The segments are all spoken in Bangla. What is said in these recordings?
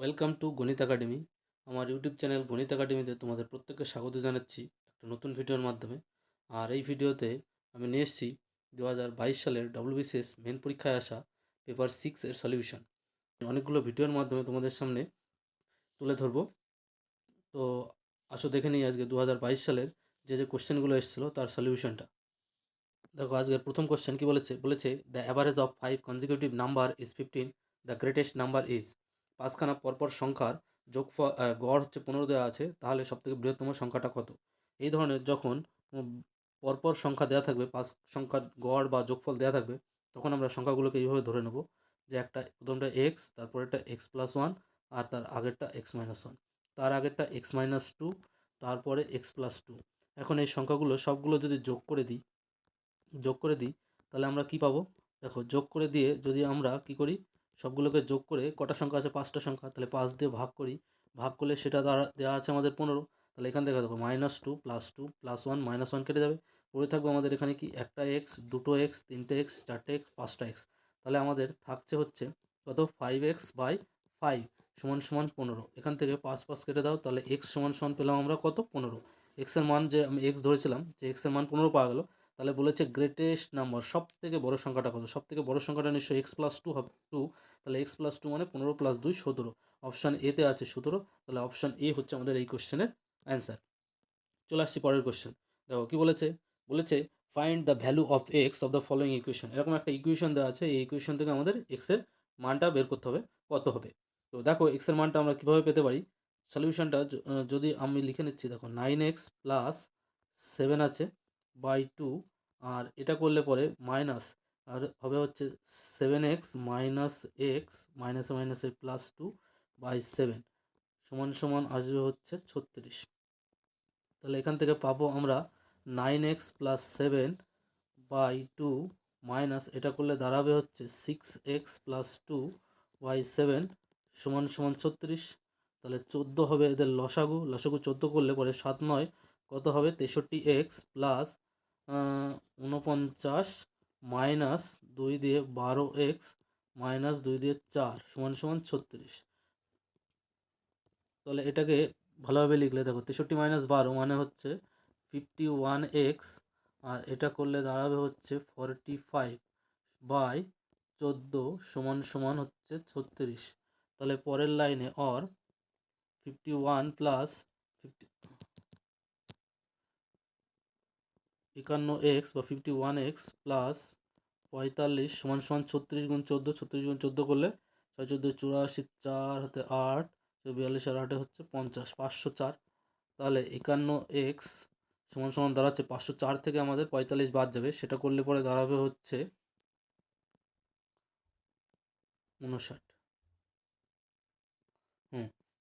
ওয়েলকাম টু গণিত একাডেমি। আমার ইউটিউব চ্যানেল গণিত একাডেমিতে তোমাদের প্রত্যেককে স্বাগত জানাচ্ছি একটা নতুন ভিডিওর মাধ্যমে। আর এই ভিডিওতে আমি নিয়ে এসেছি 2022 সালের ডব্লিউবিসিএস মেন পরীক্ষায় আসা পেপার 6 এর সলিউশন অনেকগুলো ভিডিওর মাধ্যমে তোমাদের সামনে তুলে ধরবো। তো আসো দেখে নিই আজকে 2022 সালের যে কোশ্চেনগুলো এসেছিলো তার সলিউশনটা। দেখো আজকের প্রথম কোশ্চেন কি বলেছে the average of 5 consecutive number is 15, the greatest number is. পাঁচখানা পরপর সংখ্যার যোগফল গড় হচ্ছে 15 দেওয়া আছে, তাহলে সবথেকে বৃহত্তম সংখ্যাটা কত। এই ধরনের যখন পরপর সংখ্যা দেওয়া থাকবে, পাঁচ সংখ্যার গড় বা যোগফল দেওয়া থাকবে, তখন আমরা সংখ্যাগুলোকে এইভাবে ধরে নেব যে একটা প্রথমটা এক্স, তারপরেরটা এক্স প্লাস ওয়ান, আর তার আগেরটা এক্স মাইনাস ওয়ান, তার আগেরটা এক্স মাইনাস টু, তারপরে এক্স প্লাস টু। এখন এই সংখ্যাগুলো সবগুলো যদি যোগ করে দিই তাহলে আমরা কি পাবো। দেখো যোগ করে দিয়ে যদি আমরা কি করি, সবগুলোকে যোগ করে কটা সংখ্যা আছে, পাঁচটা সংখ্যা, তাহলে 5 দিয়ে ভাগ করলে সেটা দ্বারা দেওয়া আছে আমাদের 15। তাহলে এখান থেকে দেখো -2 + 2 + 1 -1 কেটে যাবে, পড়ে থাকবে আমাদের এখানে কি একটা এক্স, দুটো এক্স, তিনটে এক্স, চারটে এক্স, পাঁচটা এক্স। তাহলে আমাদের থাকছে হচ্ছে কত, 5x/5 = 15। এখান থেকে 5 কেটে দাও, তাহলে x = পেলাম আমরা কত, 15। এক্সের মান যে আমি এক্স ধরেছিলাম, যে এক্সের মান 15 পাওয়া গেল। তাহলে বলেছে গ্রেটেস্ট নাম্বার, সব থেকে বড় সংখ্যাটা কত, সব থেকে বড় সংখ্যাটা নিশ্চয়ই এক্স প্লাস টু হবে, তাহলে এক্স প্লাস টু মানে 15 + 2 17। অপশান এতে আছে 17, তাহলে অপশান এ হচ্ছে আমাদের এই কোশ্চেনের অ্যান্সার। চলে আসছি পরের কোশ্চেন। দেখো কি বলেছে find the value of x of the following equation. এরকম একটা ইকুয়েশন দেওয়া আছে, এই ইকুয়েশন থেকে আমাদের এক্সের মানটা বের করতে হবে, কত হবে। তো দেখো এক্সের মানটা আমরা কীভাবে পেতে পারি, সলিউশনটা যদি আমি লিখে নিচ্ছি। দেখো 9x + 7 আছে বাই 2, আর এটা করলে পরে মাইনাস, আর হবে হচ্ছে 7x - x মাইনাসে মাইনাসে +2/7 = আসবে হচ্ছে 36। তাহলে এখান থেকে পাবো আমরা 9x + 7 বাই 2 মাইনাস, এটা করলে দাঁড়াবে হচ্ছে 6x + 2/7 = 36। তাহলে 14 হবে এদের লসাগু 14 করলে পরে 7 9 কত হবে, 63x প্লাস 49 মাইনাস 2 দিয়ে 12x মাইনাস 2 দিয়ে 4 = 36। তাহলে এটাকে ভালোভাবে লিখলে দেখো 63 - 12 মানে হচ্ছে 51x, আর এটা করলে দাঁড়াবে হচ্ছে 45/14 হচ্ছে 36। তাহলে পরের লাইনে অর 51 প্লাস 51x বা 51x প্লাস 45 = 36 × 14, 36 × 14 করলে 6 14 84, 4 হাতে 8, 42 আর 8 হচ্ছে 50, 504। তাহলে 51x = দাঁড়াচ্ছে 504 থেকে আমাদের 45 বাদ যাবে, সেটা করলে পরে দাঁড়াবে হচ্ছে 59।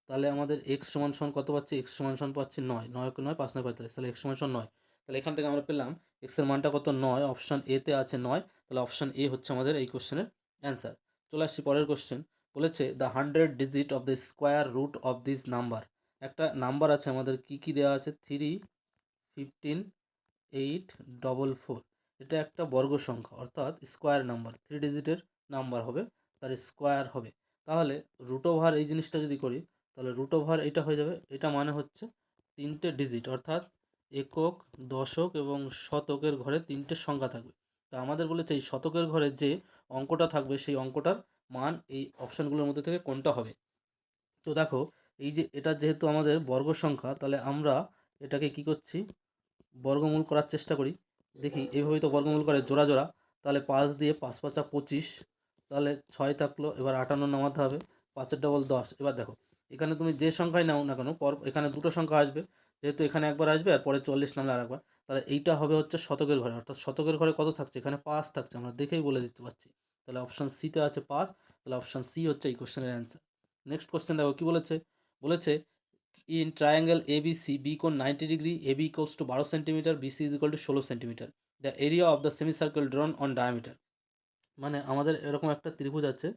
তাহলে আমাদের x = কত পাচ্ছি, x = পাচ্ছি 9, 9 9 5 9 45, তাহলে x = 9। তাহলে এখান থেকে আমরা পেলাম x এর মানটা কত, 9। অপশান এতে আছে 9, তাহলে অপশান এ হচ্ছে আমাদের এই কোশ্চেনের অ্যান্সার। চলে আসছি পরের কোশ্চেন। বলেছে the 100 digit of the square root of this number. একটা নাম্বার আছে আমাদের, কি দেওয়া আছে, 3 15 8 4 4। এটা একটা বর্গ সংখ্যা, অর্থাৎ স্কোয়ার নাম্বার, 3 ডিজিটের নাম্বার হবে, তার স্কোয়ার হবে। তাহলে রুট ওভার এই জিনিসটা যদি করি, তাহলে রুট ওভার এটা হয়ে যাবে, এটা মানে হচ্ছে 3টে ডিজিট, অর্থাৎ একক, দশক এবং শতকের ঘরে 3টে সংখ্যা থাকবে। তা আমাদের বলেছে এই শতকের ঘরে যে অঙ্কটা থাকবে, সেই অঙ্কটার মান এই অপশানগুলোর মধ্যে থেকে কোনটা হবে। তো দেখো এই যে এটা যেহেতু আমাদের বর্গ সংখ্যা, তাহলে আমরা এটাকে কি করছি, বর্গমূল করার চেষ্টা করি। দেখি এইভাবেই তো বর্গমূল করে জোড়া জোড়া। তাহলে 5 দিয়ে 5 5 25, তাহলে 6 থাকলো, এবার 58 নামাতে হবে, 5 ডবল 10। এবার দেখো এখানে তুমি যে সংখ্যায় নাও না কেন, এখানে দুটো সংখ্যা আসবে, যেহেতু এখানে একবার আসবে আর পরে 40 নামলে আর একবার। তাহলে এইটা হবে হচ্ছে শতকের ঘরে, অর্থাৎ শতকের ঘরে কত থাকছে, এখানে 5 থাকছে, আমরা দেখেই বলে দিতে পারছি। তাহলে অপশান সিতে আছে 5, তাহলে অপশান সি হচ্ছে এই কোশ্চেনের অ্যান্সার। নেক্সট কোশ্চেন দেখো কি বলেছে in triangle ABC, B কোণ 90 degree, AB equals to 12 centimetre, BC is equal to 16 centimetre, the area of the semicircle drawn on diameter। মানে আমাদের এরকম একটা ত্রিভুজ আছে,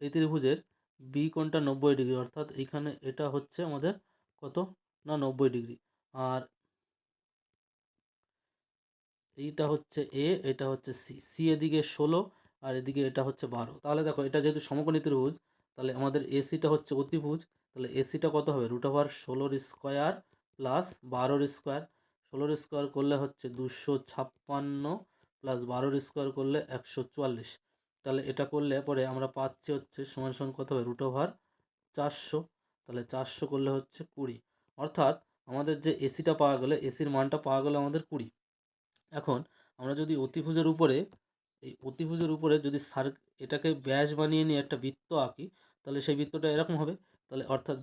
এই ত্রিভুজের বি কোণটা 90 ডিগ্রি, অর্থাৎ এইখানে এটা হচ্ছে আমাদের কত না 90 ডিগ্রি, আর এইটা হচ্ছে এ, এটা হচ্ছে সি, এদিকে 16 আর এদিকে এটা হচ্ছে 12। তাহলে দেখো এটা যেহেতু সমকোণী ত্রিভুজ, তাহলে আমাদের এসিটা হচ্ছে অতিভুজ, তাহলে এসিটা কত হবে √16 প্লাস 12 16 করলে হচ্ছে 256 প্লাস 12 করলে 144। তাহলে এটা করলে পরে আমরা পাচ্ছি হচ্ছে সমান সমান কত হবে √400। তাহলে 400 করলে হচ্ছে 20, অর্থাৎ আমাদের যে এসিটা পাওয়া গেলে, এসির মানটা পাওয়া গেলে আমাদের 20। এখন আমরা যদি অতিভুজের উপরে, এই অতিভুজের উপরে যদি এটাকে ব্যাস বানিয়ে নিয়ে একটা বৃত্ত আঁকি, তাহলে সেই বৃত্তটা এরকম হবে। তাহলে অর্থাৎ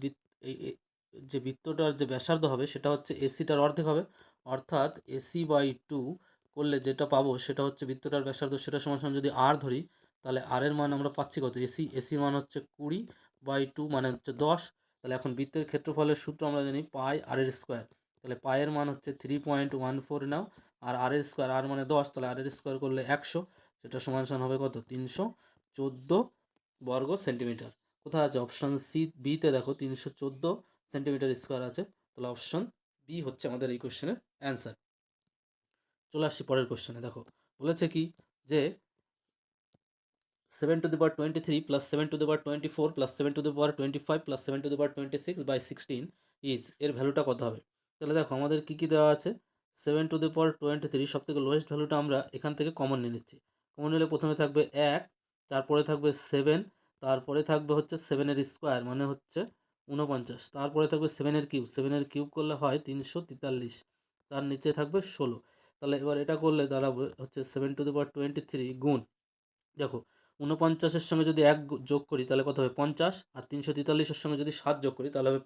যে বৃত্তটার যে ব্যাসার্ধ হবে সেটা হচ্ছে এসিটার অর্ধেক হবে, অর্থাৎ AC/2 করলে যেটা পাবো সেটা হচ্ছে বৃত্তটার ব্যাসার্ধ, সেটা সমান সমান যদি আর ধরি, তাহলে আর এর মান আমরা পাচ্ছি কত, এসির মান হচ্ছে 20/2 মানে হচ্ছে 10। তাহলে এখন বৃত্তের ক্ষেত্রফলের সূত্র আমরা জানি পাই আর এর স্কোয়ার। তাহলে পায়ের মান হচ্ছে 3.14 নাও, আর আর এর স্কোয়ার, আর মানে 10, তাহলে আর এর স্কোয়ার করলে 100, সেটা সমান সমান হবে কত 314 বর্গ সেন্টিমিটার। কোথায় আছে অপশান বিতে দেখো 314 সেন্টিমিটার স্কোয়ার আছে, তাহলে অপশান বি হচ্ছে আমাদের এই কোশ্চেনের অ্যান্সার। চলে আসছি পরের কোশ্চেনে। দেখো বলেছে কি যে 7^23 প্লাস 7^24 প্লাস 7^25 প্লাস 7^26/16 ইজ এর ভ্যালুটা কত হবে। তাহলে দেখো আমাদের কী কী দেওয়া আছে, 7^23 সব থেকে লোয়েস্ট ভ্যালুটা আমরা এখান থেকে কমন নিয়ে নিচ্ছি। কমন নিলে প্রথমে থাকবে 1, তারপরে থাকবে 7, তারপরে থাকবে হচ্ছে 7-এর স্কোয়ার মানে হচ্ছে 49, তারপরে থাকবে 7-এর কিউব করলে হয় 343, তার নিচে থাকবে 16। তাহলে এবার এটা করলে দাঁড়াবে হচ্ছে 7^23 গুণ, দেখো 49-এর সঙ্গে যদি 1 যোগ করি তাহলে কত হবে 50, আর 343-এর সঙ্গে যদি 7 যোগ করি তাহলে হবে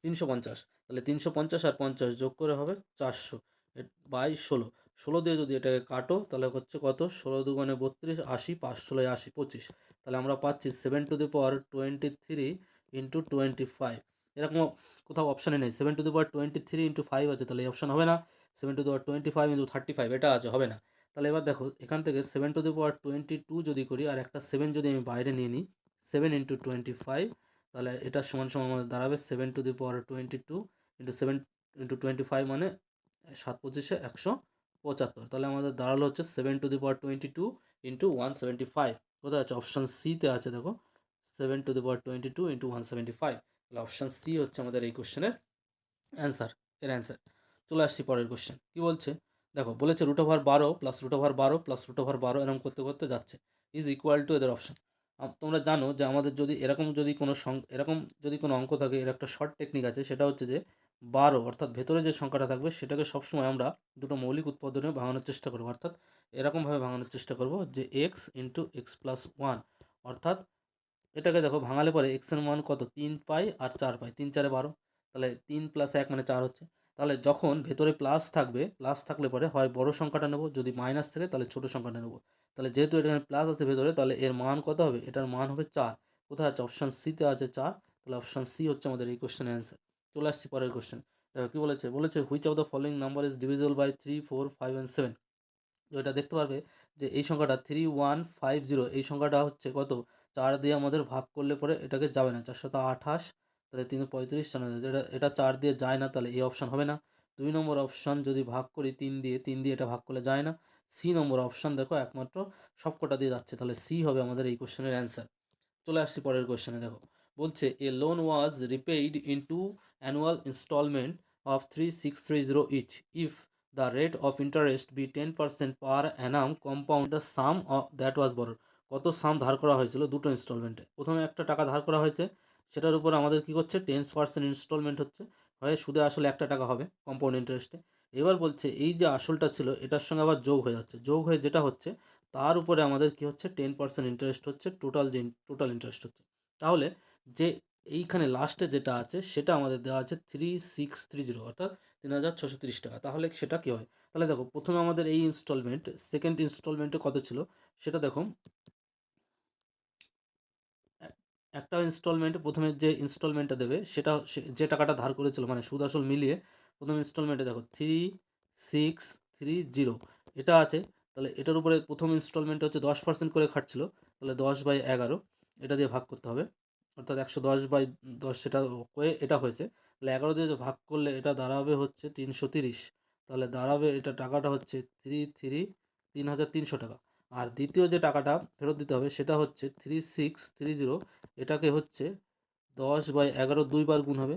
350। তাহলে 350 আর 50 যোগ করে হবে 400/16। 16 দিয়ে যদি এটাকে কাটো তাহলে হচ্ছে কত, 16×2 = 32, 80, 5 × 16 = 80, 25। তাহলে আমরা পাচ্ছি 7^23 × 25। এরকম কোথাও অপশানে নেই, 7^23 × 5 আছে, তাহলে এই অপশান হবে না। 7^25 × 35 এটা আছে, হবে না। তাহলে এবার দেখো এখান থেকে 7^22 যদি করি আর একটা 7 যদি আমি বাইরে নিয়ে নিই, 7 × 25, তাহলে এটা সমান সমান আমাদের দাঁড়াবে 7^22 × 7 × 25 মানে 7×25 175। তাহলে আমাদের দাঁড়ালো হচ্ছে 7^22 × 175। কোথায় আছে অপশান সিতে আছে, দেখো 7^22 × 175। তাহলে অপশান সি হচ্ছে আমাদের এই কোশ্চেনের অ্যান্সার, এর অ্যান্সার। চলে আসছি পরের কোশ্চেন। কি বলছে দেখো, বলেছে √12 প্লাস √12 প্লাস √12 এরকম করতে করতে যাচ্ছে ইজ ইকুয়াল টু এদের অপশান। তোমরা জানো যে আমাদের যদি এরকম যদি কোনো অঙ্ক থাকে, এর একটা শর্ট টেকনিক আছে, সেটা হচ্ছে যে 12 অর্থাৎ ভেতরে যে সংখ্যাটা থাকবে সেটাকে সবসময় আমরা দুটো মৌলিক উৎপাদনে ভাঙানোর চেষ্টা করবো, অর্থাৎ এরকমভাবে ভাঙানোর চেষ্টা করব যে x × x+1, অর্থাৎ এটাকে দেখো ভাঙালে পরে x এর মান কত 3 পাই আর 4 পাই, 3 4 12, তাহলে 3 + 1 মানে 4 হচ্ছে। তাহলে যখন ভেতরে প্লাস থাকবে, প্লাস থাকলে পরে হয় বড় সংখ্যাটা নেব, যদি মাইনাস থাকে তাহলে ছোট সংখ্যাটা নেব। তাহলে যেহেতু এখানে প্লাস আছে ভেতরে, তাহলে এর মান কত হবে, এটার মান হবে 4। কোথায় আছে অপশান সিতে আছে 4, তাহলে অপশান সি হচ্ছে আমাদের এই কোশ্চেনের অ্যান্সার। চলে আসছি পরের কোশ্চেন। দেখো কী বলেছে which of the following number is divisible by 3 4 5 and 7। তো এটা দেখতে পারবে যে এই সংখ্যাটা 3150, এই সংখ্যাটা হচ্ছে কত, 4 দিয়ে আমাদের ভাগ করলে পরে এটাকে যাবে না, 428, তাহলে 335, এটা 4 দিয়ে যায় না, তাহলে এই অপশান হবে না। 2 নম্বর অপশান যদি ভাগ করি 3 দিয়ে এটা ভাগ করলে যায় না। সি নম্বর অপশান দেখো একমাত্র সবকটা দিয়ে যাচ্ছে, তাহলে সি হবে আমাদের এই কোশ্চেনের অ্যান্সার। চলে আসছি পরের কোশ্চেনে। দেখো বলছে a loan was repaid in 2 annual instalment of 3630 each if the rate of interest be 10% per annum compound the sum that was borrowed. কত সাম ধার করা হয়েছিল দুটো ইনস্টলমেন্টে, প্রথমে একটা টাকা ধার করা হয়েছে, সেটার উপর আমাদের কী করছে 10% ইনস্টলমেন্ট হচ্ছে, হয় সুদে আসলে 1 টাকা হবে কম্পাউন্ড ইন্টারেস্টে। এবার বলছে এই যে আসলটা ছিল এটার সঙ্গে আবার যোগ হয়ে যাচ্ছে, যোগ হয়ে যেটা হচ্ছে তার উপরে আমাদের কি হচ্ছে 10% ইন্টারেস্ট হচ্ছে, টোটাল ইন্টারেস্ট হচ্ছে। তাহলে যে এইখানে লাস্টে যেটা আছে সেটা আমাদের দেওয়া আছে 3630, অর্থাৎ 3630 টাকা। তাহলে সেটা কী হয়, তাহলে দেখো প্রথমে আমাদের এই ইনস্টলমেন্ট, সেকেন্ড ইনস্টলমেন্টে কত ছিল সেটা দেখো। একটা ইনস্টলমেন্টে প্রথমে যে ইনস্টলমেন্টটা দেবে সেটা যে টাকাটা ধার করেছিল মানে সুদ আসল মিলিয়ে প্রথম ইনস্টলমেন্টে দেখো 3630 এটা আছে। তাহলে এটার উপরে প্রথম ইনস্টলমেন্টে হচ্ছে 10% করে খাটছিল, তাহলে 10/11 এটা দিয়ে ভাগ করতে হবে, অর্থাৎ 110/10 সেটা হয়ে এটা হয়েছে। তাহলে 11 দিয়ে ভাগ করলে এটা দাঁড়াবে হচ্ছে 330, তাহলে দাঁড়াবে এটা টাকাটা হচ্ছে 3300 টাকা। আর দ্বিতীয় যে টাকাটা ফেরত দিতে হবে সেটা হচ্ছে 3630 এটাকে হচ্ছে 10/11 দুইবার গুণ হবে,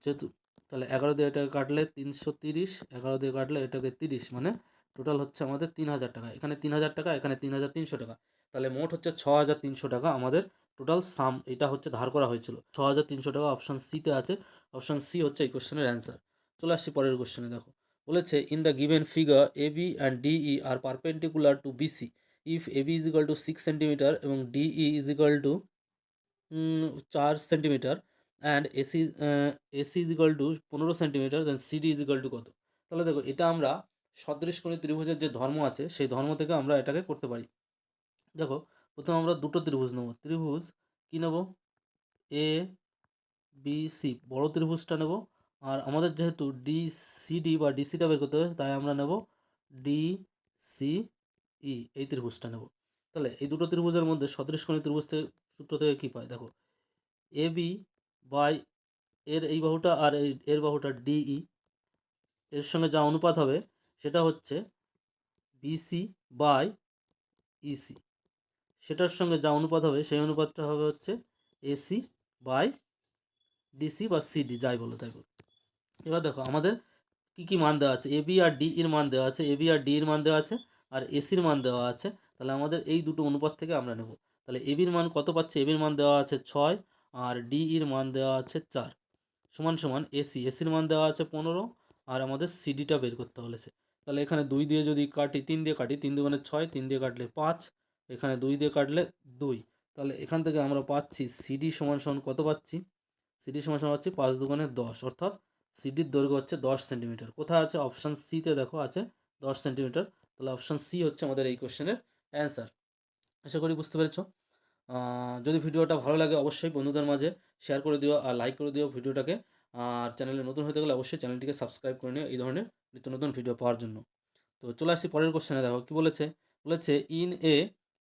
যেহেতু তাহলে 11 দিয়ে এটাকে কাটলে 330, 11 দিয়ে কাটলে এটাকে 30, মানে টোটাল হচ্ছে আমাদের 3000 টাকা। এখানে 3000 টাকা, এখানে 3300 টাকা, তাহলে মোট হচ্ছে 6300 টাকা আমাদের টোটাল সাম এটা হচ্ছে ধার করা হয়েছিল। 6300 টাকা অপশান সিতে আছে। অপশান সি হচ্ছে এই কোশ্চেনের অ্যান্সার। চলে আসছি পরের কোশ্চেনে। দেখো বলেছে in the given figure A B and DE are perpendicular to BC if A B is equal to 6 centimetre এবং DE is equal to 4 centimetre and AC is equal to 15 centimetre, then CD is equal to কত? তাহলে দেখো এটা আমরা সদৃশকোণী ত্রিভুজের যে ধর্ম আছে সেই ধর্ম থেকে আমরা এটাকে করতে পারি। দেখো প্রথমে আমরা দুটো ত্রিভুজ নেব। ত্রিভুজ কি নেব? এ বি সি, বড় ত্রিভুজটা নেব। আর আমাদের যেহেতু ডিসিডি বা ডিসিটা বের করতে হবে, তাই আমরা নেব ডিসিই, এই ত্রিভুজটা নেব। তাহলে এই দুটো ত্রিভুজের মধ্যে সদৃশকোণী ত্রিভুজ থেকে সূত্র থেকে কী পাই? দেখো এ বি বাই এর এই বাহুটা আর এর বাহুটা ডিই, এর সঙ্গে যা অনুপাত হবে সেটা হচ্ছে বিসি বাই ইসি, সেটার সঙ্গে যা অনুপাত হবে সেই অনুপাতটা হবে হচ্ছে এসি বাই ডিসি বা সিডি, যাই বলো তাই বলো। এবার দেখো আমাদের কি কি মান দেওয়া আছে? এ বি আর ডি এর মান দেওয়া আছে, এ বি আর ডি এর মান দেওয়া আছে, আর এসির মান দেওয়া আছে। তাহলে আমাদের এই দুটো অনুপাত থেকে আমরা নেব। তাহলে এ বির মান কত পাচ্ছে? এ বির মান দেওয়া আছে 6 আর ডি এর মান দেওয়া আছে 4, সমান সমান এসির মান দেওয়া আছে 15 আর আমাদের সিডিটা বের করতে বলেছে। তাহলে এখানে 2 দিয়ে যদি কাটি, 3 দিয়ে কাটি, 3 দুগুণে 6, 3 দিয়ে কাটলে 5, এখানে 2 দিয়ে কাটলে 2। তাহলে এখান থেকে আমরা পাচ্ছি সিডি সমান সমান কত পাচ্ছি? সিডি সমান সমান পাচ্ছি 5 দুগুণে 10, অর্থাৎ সিডির দৈর্ঘ্য হচ্ছে 10 সেন্টিমিটার। কোথায় আছে? অপশান সিতে দেখো আছে 10 সেন্টিমিটার। তাহলে অপশান সি হচ্ছে আমাদের এই কোশ্চেনের অ্যান্সার। আশা করি বুঝতে পেরেছো। যদি ভিডিওটা ভালো লাগে অবশ্যই বন্ধুদের মাঝে শেয়ার করে দিও আর লাইক করে দিও ভিডিওটাকে। আর চ্যানেলে নতুন হতে গেলে অবশ্যই চ্যানেলটিকে সাবস্ক্রাইব করে নিও এই ধরনের নিত্য নতুন ভিডিও পাওয়ার জন্য। তো চলে আসছি পরের কোশ্চেনে। দেখো কি বলেছে? বলেছে in a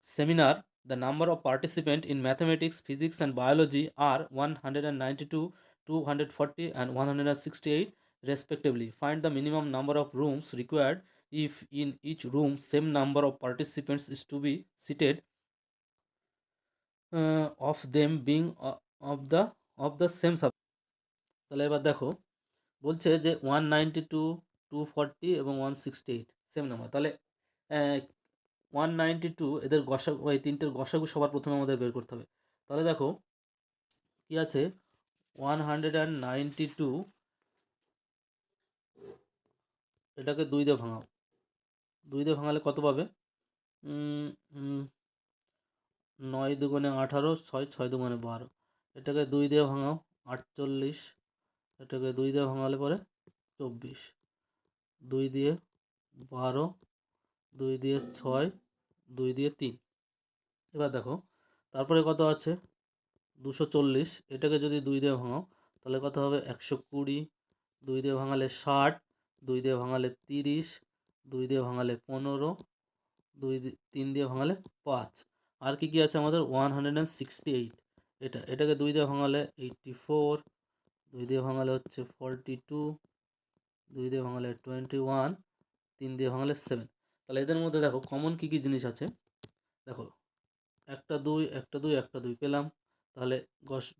seminar the number of participant in mathematics, physics and biology are 192, 240 and 168 respectively. Find the minimum number of rooms required if in each room same number of participants is to be seated of them being of the same subject. তাহলে এবার দেখো বলছে যে 192, 240 এবং 168 সেম নাম্বার। তাহলে 192 এদের গসাগু, এই তিনটের গসাগু সবার প্রথমে আমাদের বের করতে হবে। তাহলে দেখো কি আছে? 192 এটাকে 2 দিয়ে ভাঙাও। 2 দিয়ে ভাঙালে কত পাবে? 9 দুগুণে 18, 6 6 দুগুণে 12। এটাকে 2 দিয়ে ভাঙাও, 48। এটাকে 2 দিয়ে ভাঙালে পরে 24, 2 দিয়ে 12, 2 দিয়ে 6, 2 দিয়ে 3। এবার দেখো তারপরে কত আছে? 240। এটাকে যদি 2 দিয়ে ভাঙাও তাহলে কত হবে? 120। 2 দিয়ে ভাঙালে 60, 2 দিয়ে ভাঙালে 30, 2 দিয়ে ভাঙালে 15, 3 দিয়ে ভাঙালে 5। আর কি কি আছে আমাদের? 168। এটাকে 2 দিয়ে ভাঙালে 84, 2 দিয়ে ভাঙালে হচ্ছে 42, 2 দিয়ে ভাঙালে 21, 3 দিয়ে ভাঙালে 7। তাহলে এদের মধ্যে দেখো কমন কী কী জিনিস আছে। দেখো একটা 2, একটা 2, একটা 2 পেলাম, তাহলে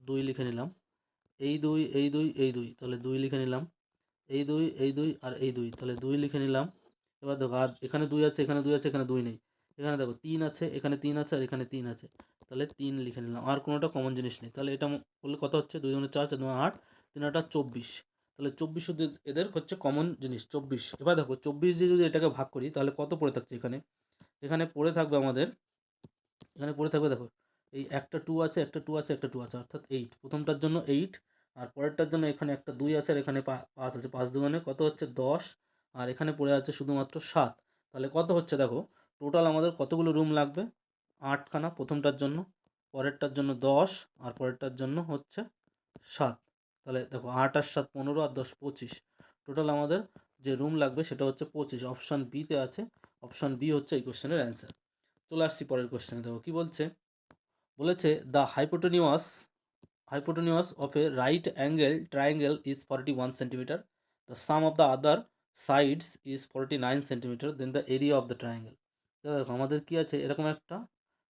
2 লিখে নিলাম। এই 2, এই 2, এই 2, তাহলে 2 লিখে নিলাম। এই 2, এই 2 আর এই 2, তাহলে 2 লিখে নিলাম। এবার দেখো আর এখানে 2 আছে, এখানে 2 আছে, এখানে 2 নেই। এখানে দেখো 3 আছে, এখানে 3 আছে আর এখানে 3 আছে, তাহলে 3 লিখে নিলাম। আর কোনোটা কমন জিনিস নেই। তাহলে এটা করলে কত হচ্ছে? 2 দুগুণে 4, 4 দুগুণে 8, 3 8 24। তাহলে 24 শুধু এদের হচ্ছে কমন জিনিস 24। এবার দেখো 24 দিয়ে যদি এটাকে ভাগ করি তাহলে কত পড়ে থাকছে এখানে? এখানে পড়ে থাকবে আমাদের, এখানে পড়ে থাকবে দেখো এই একটা 2 আছে, একটা 2 আছে, একটা 2 আছে, অর্থাৎ 8। প্রথমটার জন্য 8 আর পরেরটার জন্য এখানে একটা 2 আছে আর এখানে 5 আছে। 5 দুগুণে কত হচ্ছে? 10 আর এখানে পড়ে আছে শুধুমাত্র 7। তাহলে কত হচ্ছে দেখো টোটাল আমাদের কতগুলো রুম লাগবে? 8খানা প্রথমটার জন্য, পরেরটার জন্য 10 আর পরেরটার জন্য হচ্ছে 7। তাহলে দেখো 8 আর 7 15 আর 10 25। টোটাল আমাদের যে রুম লাগবে সেটা হচ্ছে 25। অপশান বিতে আছে। অপশান বি হচ্ছে এই কোশ্চেনের অ্যান্সার। চলে আসছি পরের কোশ্চেনে। দেখো কি বলছে? বলেছে the hypotenuse of a right angle triangle is 41 centimeter. The sum of the other sides is 49 centimeter. Then the area of the triangle. দেখো আমাদের কি আছে? এরকম একটা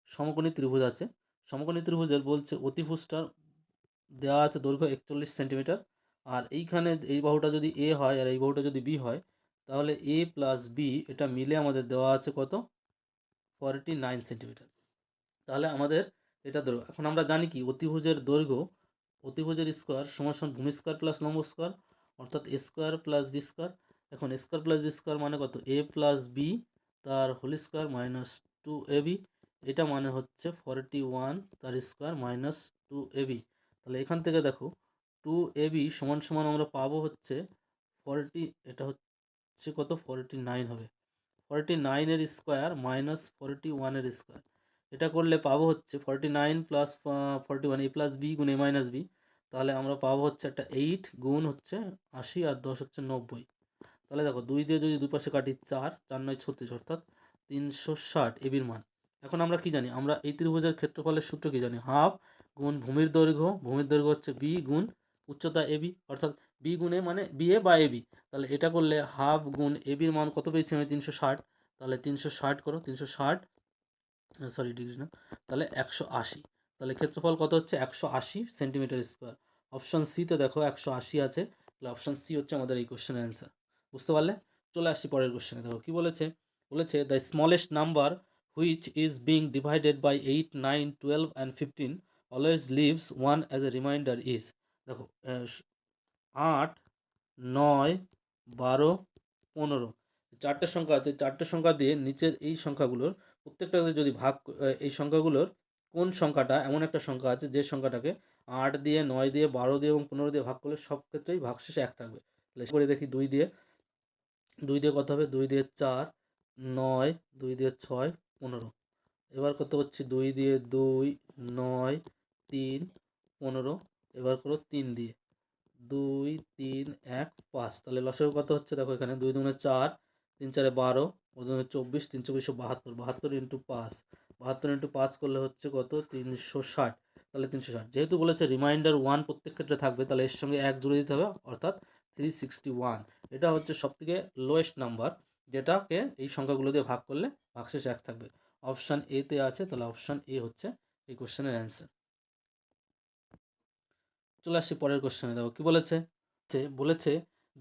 সমকোণী ত্রিভুজ আছে। সমকোণী ত্রিভুজের বলছে অতিভুজটার দেওয়া আছে দৈর্ঘ্য 41 সেন্টিমিটার, আর এইখানে এই বাহুটা যদি এ হয় আর এই বাহুটা যদি বি হয়, তাহলে এ প্লাস বি এটা মিলে আমাদের দেওয়া আছে কত, 49 সেন্টিমিটার। তাহলে আমাদের এটা দৈর্ঘ্য। এখন আমরা জানি কি অতিভুজের দৈর্ঘ্য, অতিভুজের স্কোয়ার সমান সমান ভূমি স্কোয়ার প্লাস লম্ব স্কোয়ার, অর্থাৎ এ স্কোয়ার প্লাস বি স্কোয়ার। এখন এ স্কোয়ার প্লাস বি স্কোয়ার মানে কত, এ প্লাস বি তার হোল স্কোয়ার মাইনাস 2ab, এটা মানে হচ্ছে 41 তার স্কোয়ার মাইনাস 2ab। তাহলে এখান থেকে দেখো 2ab সমান সমান আমরা পাবো হচ্ছে 40, এটা হচ্ছে কত 49 হবে, 49 স্কোয়ার মাইনাস 41 স্কোয়ার। এটা করলে পাবো হচ্ছে 49 প্লাস 41 এ প্লাস বি গুণ এ মাইনাস বি, তাহলে আমরা পাবো হচ্ছে একটা 8 গুণ হচ্ছে 80 আর 10 হচ্ছে 90। তাহলে দেখো 2 দিয়ে যদি দুই পাশে কাটি 4, 4 9 36, অর্থাৎ 360 এবির মান। এখন আমরা কি জানি, আমরা এই ত্রিভুজের ক্ষেত্রফলের সূত্র কি জানি, হাফ গুণ ভূমির দৈর্ঘ্য, ভূমির দৈর্ঘ্য হচ্ছে বি গুণ উচ্চতা এবি, অর্থাৎ বি গুণে মানে বি এ বা এবি। তাহলে এটা করলে হাফ গুণ এবির মান কত পেয়েছি আমি, 360। তাহলে 360 করো, 360 সরি ডিগ্রি না, তাহলে 180। তাহলে ক্ষেত্রফল কত হচ্ছে 180 সেন্টিমিটার স্কোয়ার। অপশন সিতে দেখো 180 আছে, তাহলে অপশন সি হচ্ছে আমাদের এই কোশ্চেনের অ্যান্সার। বুঝতে পারলে? চলে আসছি পরের কোশ্চেনে। দেখো কি বলেছে, বলেছে the smallest number which is being divided by 8 9 12 and 15 always leaves one as a remainder is. দেখো 8 9 12 15 চারটে সংখ্যা আছে, চারটে সংখ্যা দিয়ে নিচের এই সংখ্যাগুলোর প্রত্যেকটাকে যদি ভাগ, এই সংখ্যাগুলোর কোন সংখ্যাটা এমন একটা সংখ্যা আছে যে সংখ্যাটাকে 8 দিয়ে 9 দিয়ে 12 দিয়ে এবং 15 দিয়ে ভাগ করলে সব ক্ষেত্রেই ভাগশেষে 1 থাকবে। তাহলে করে দেখি 2 দিয়ে, 2 দিয়ে কত হবে, 2 দিয়ে 4 9, 2 দিয়ে 6 15। এবার কত হচ্ছে 2 দিয়ে 2 9 3 15। এবার করো 3 দিয়ে 2 3 1 5। তাহলে লসাগু কত হচ্ছে দেখো, এখানে 2 দুগুণে 4, 3 4 12, 2 দুগুণে 24, 3 24 72, 72 ইন্টু 5, 72 ইন্টু 5 করলে হচ্ছে কত 360। তাহলে 360 যেহেতু বলেছে রিমাইন্ডার 1 প্রত্যেক ক্ষেত্রে থাকবে, তাহলে এর সঙ্গে 1 জুড়ে দিতে হবে, অর্থাৎ 361। এটা হচ্ছে সবথেকে লোয়েস্ট নাম্বার, যেটাকে এই সংখ্যাগুলো দিয়ে ভাগ করলে ভাগশেষ 1 থাকবে। অপশান এতে আছে, তাহলে অপশান এ হচ্ছে এই কোশ্চেনের অ্যান্সার। চলে আসছি পরের কোশ্চেনে। দেখো কি বলেছে, বলেছে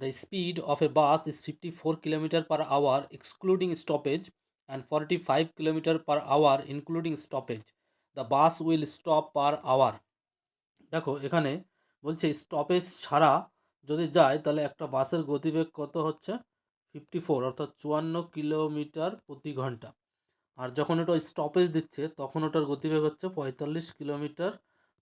the speed of a bus is 54 kilometre per hour excluding stoppage and 45 kilometre per hour including stoppage. The bus will stop per hour. দেখো এখানে বলছে স্টপেজ ছাড়া যদি যায় তাহলে একটা বাসের গতিবেগ কত হচ্ছে 54, অর্থাৎ 54 কিলোমিটার প্রতি ঘন্টা। আর যখন ওটা স্টপেজ দিচ্ছে তখন ওটার গতিবেগ হচ্ছে 45 কিলোমিটার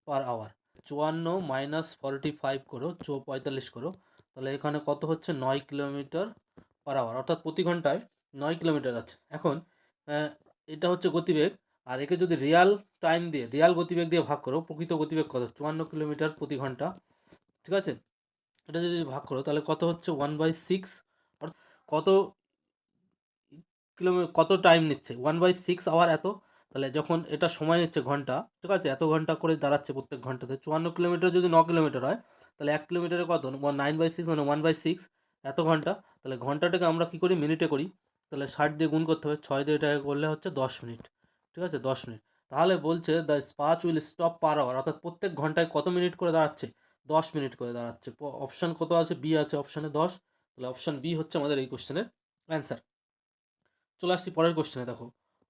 পার আওয়ার। 54 মাইনাস 45 করো, 45 করো, তাহলে এখানে কত হচ্ছে 9 কিলোমিটার পার আওয়ার, অর্থাৎ প্রতি ঘন্টায় 9 কিলোমিটার আছে। এখন এটা হচ্ছে গতিবেগ, আর একে যদি রিয়াল টাইম দিয়ে, রিয়াল গতিবেগ দিয়ে ভাগ করো, প্রকৃত গতিবেগ কত 54 কিলোমিটার প্রতি ঘন্টা, ঠিক আছে। এটা যদি ভাগ করো তাহলে কত হচ্ছে 1/6, কত কত টাইম নিচ্ছে 1/6 আওয়ার এত। তাহলে যখন এটা সময় নিচ্ছে ঘন্টা, ঠিক আছে, এত ঘন্টা করে দাঁড়াচ্ছে প্রত্যেক ঘন্টাতে। 54 কিলোমিটার যদি 9 কিলোমিটার হয়, তাহলে 1 কিলোমিটারে কত 9/6 মানে 1/6 এত ঘন্টা। তাহলে ঘন্টাটাকে আমরা কী করি, মিনিটে করি, তাহলে 60 দিয়ে গুণ করতে হবে, 6 দিয়ে এটাকে করলে হচ্ছে 10 মিনিট, ঠিক আছে 10 মিনিট। তাহলে বলছে দ্য স্পাচ উইল স্টপ পার আওয়ার, অর্থাৎ প্রত্যেক ঘন্টায় কত মিনিট করে দাঁড়াচ্ছে, 10 মিনিট করে দাঁড়াচ্ছে। অপশান কত আছে, বি আছে অপশানে 10, তাহলে অপশান বি হচ্ছে আমাদের এই কোশ্চেনের অ্যান্সার। চলে আসছি পরের কোশ্চেনে। দেখো